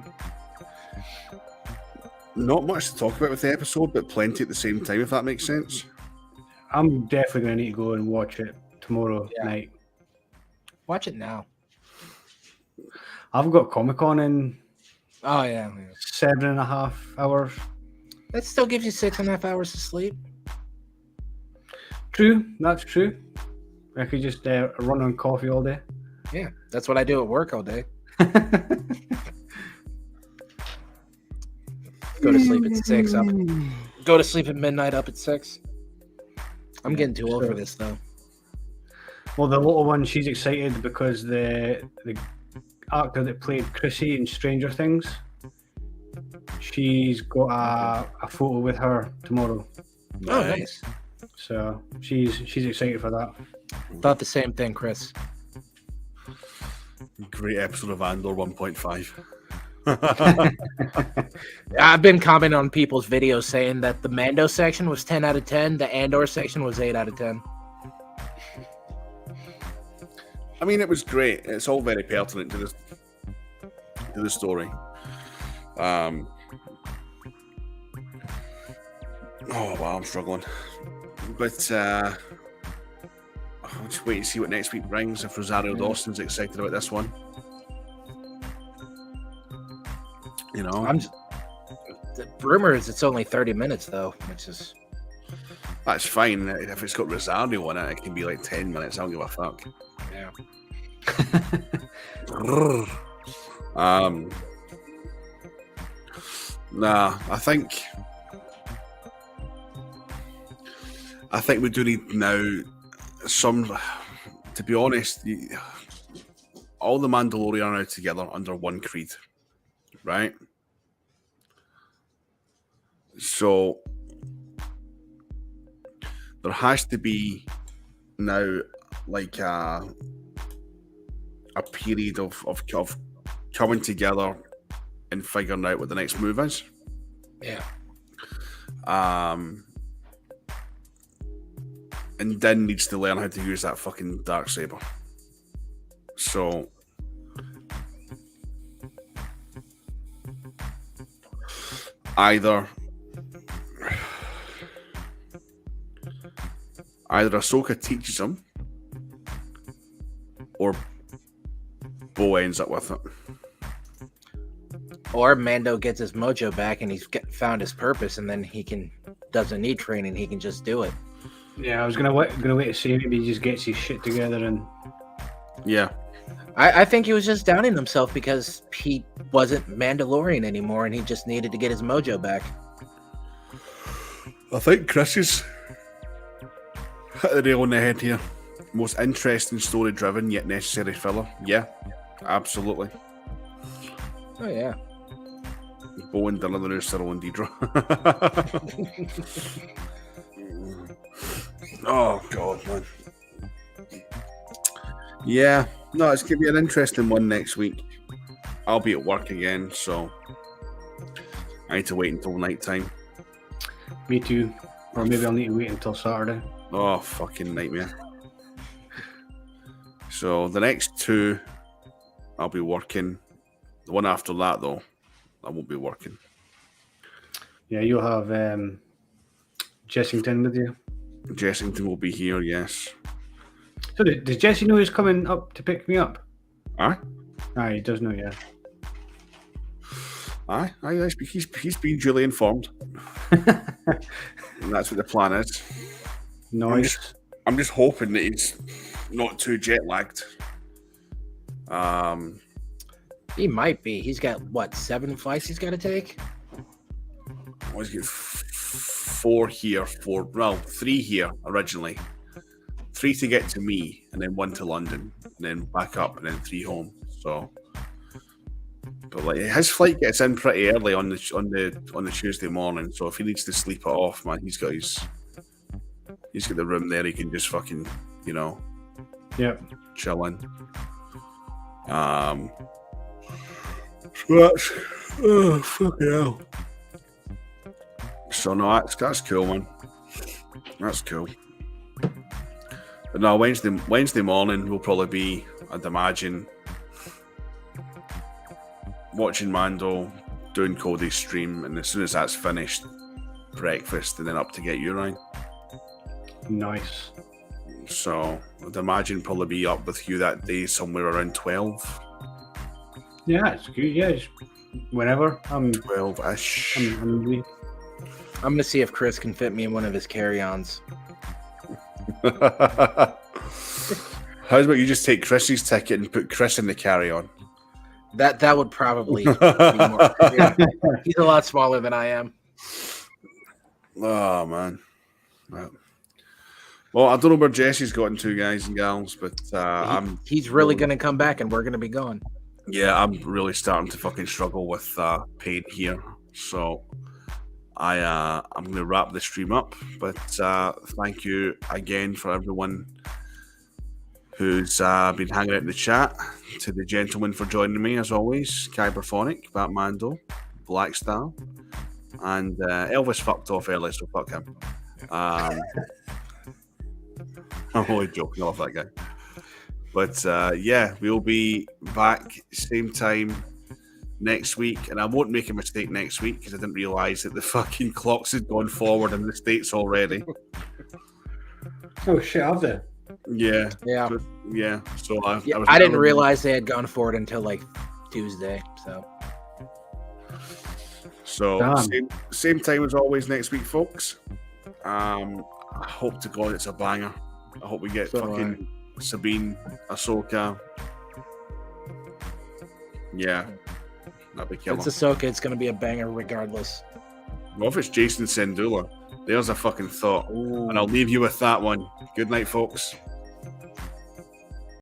Not much to talk about with the episode, but plenty at the same time, if that makes sense. I'm definitely gonna need to go and watch it tomorrow Yeah. night. Watch it now. I've got Comic-Con in Oh yeah. 7.5 hours. That still gives you 6.5 hours to sleep. True, that's true. I could just run on coffee all day. Yeah, that's what I do at work all day. Go to sleep at 6. Go to sleep at midnight. Up at 6. I'm getting too old for this though. Well, the little one, she's excited because the actor that played Chrissy in Stranger Things, she's got a photo with her tomorrow. Oh, nice. So she's excited for that. Thought the same thing, Chris. Great episode of Andor 1.5. I've been commenting on people's videos saying that the Mando section was 10 out of 10. The Andor section was 8 out of 10. I mean, it was great. It's all very pertinent to the story. Oh wow, I'm struggling. But I'll just wait and see what next week brings. If Rosario Dawson's excited about this one, you know, The rumor is it's only 30 minutes though, which is that's fine. If it's got Rosario in it, it can be like 10 minutes. I don't give a fuck. yeah. Nah, I think we do need now some. To be honest, all the Mandalorian are now together under one creed, right? So there has to be now like a period of coming together and figuring out what the next move is. Yeah. And Din needs to learn how to use that fucking Darksaber. So either Ahsoka teaches him or Bo ends up with it. Or Mando gets his mojo back and he's found his purpose, and then he doesn't need training. He can just do it. Yeah, I was gonna wait to see maybe he just gets his shit together and Yeah. I think he was just downing himself because he wasn't Mandalorian anymore, and he just needed to get his mojo back. I think Chris is hit the nail on the head here. Most interesting story driven yet necessary filler. Yeah, absolutely. Oh yeah. Bo and Dylan, the new Cyril and Deidre. Oh god, man. Yeah, no, it's gonna be an interesting one next week. I'll be at work again, so I need to wait until night time. me too. Or maybe I'll need to wait until Saturday. Oh, fucking nightmare. So the next two, I'll be working. The one after that, though, I won't be working. Yeah, you'll have Jessington with you. Jessington will be here, yes. So does Jesse know he's coming up to pick me up? Aye? Aye, he does know, yeah. Aye, he's been duly informed. And that's what the plan is. Nice. I'm just hoping that he's not too jet lagged. He might be. He's got what, 7 flights he's got to take? Always get 4 here, 3 here originally. 3 to get to me, and then 1 to London, and then back up, and then 3 home. So, but like his flight gets in pretty early on the Tuesday morning. So if he needs to sleep it off, man, he's got the room there. He can just fucking, Yep. chill in. So that's fucking hell. So no, that's cool, man. That's cool. But no, Wednesday morning will probably be, I'd imagine, watching Mando, doing Cody's stream, and as soon as that's finished, breakfast, and then up to get you, Ryan. Nice. So I'd imagine probably be up with you that day somewhere around 12. Yeah, it's good. Yeah, just whenever. 12-ish. I'm I'm gonna see if Chris can fit me in one of his carry-ons. How about you just take Chris's ticket and put Chris in the carry-on? That would probably be more. Yeah. He's a lot smaller than I am. Oh, man. Well, I don't know where Jesse's gotten to, guys and gals, but He's really gonna come back, and we're gonna be gone. Yeah, I'm really starting to fucking struggle with pain here. So I'm going to wrap the stream up. But thank you again for everyone who's been hanging out in the chat. To the gentlemen for joining me, as always. Kyberphonic, Batmando, Blackstar, and Elvis fucked off earlier, so fuck him. I'm only joking. I love that guy. But yeah, we'll be back same time next week, and I won't make a mistake next week because I didn't realise that the fucking clocks had gone forward in the States already. Oh shit, have they? Yeah. So I didn't realize they had gone forward until like Tuesday. So same time as always next week, folks. I hope to God it's a banger. I hope we get fucking Sabine, Ahsoka. Yeah, that'd be killer. If it's Ahsoka, it's going to be a banger regardless. Well, if it's Jason Sendula, there's a fucking thought. Ooh. And I'll leave you with that one. Good night, folks.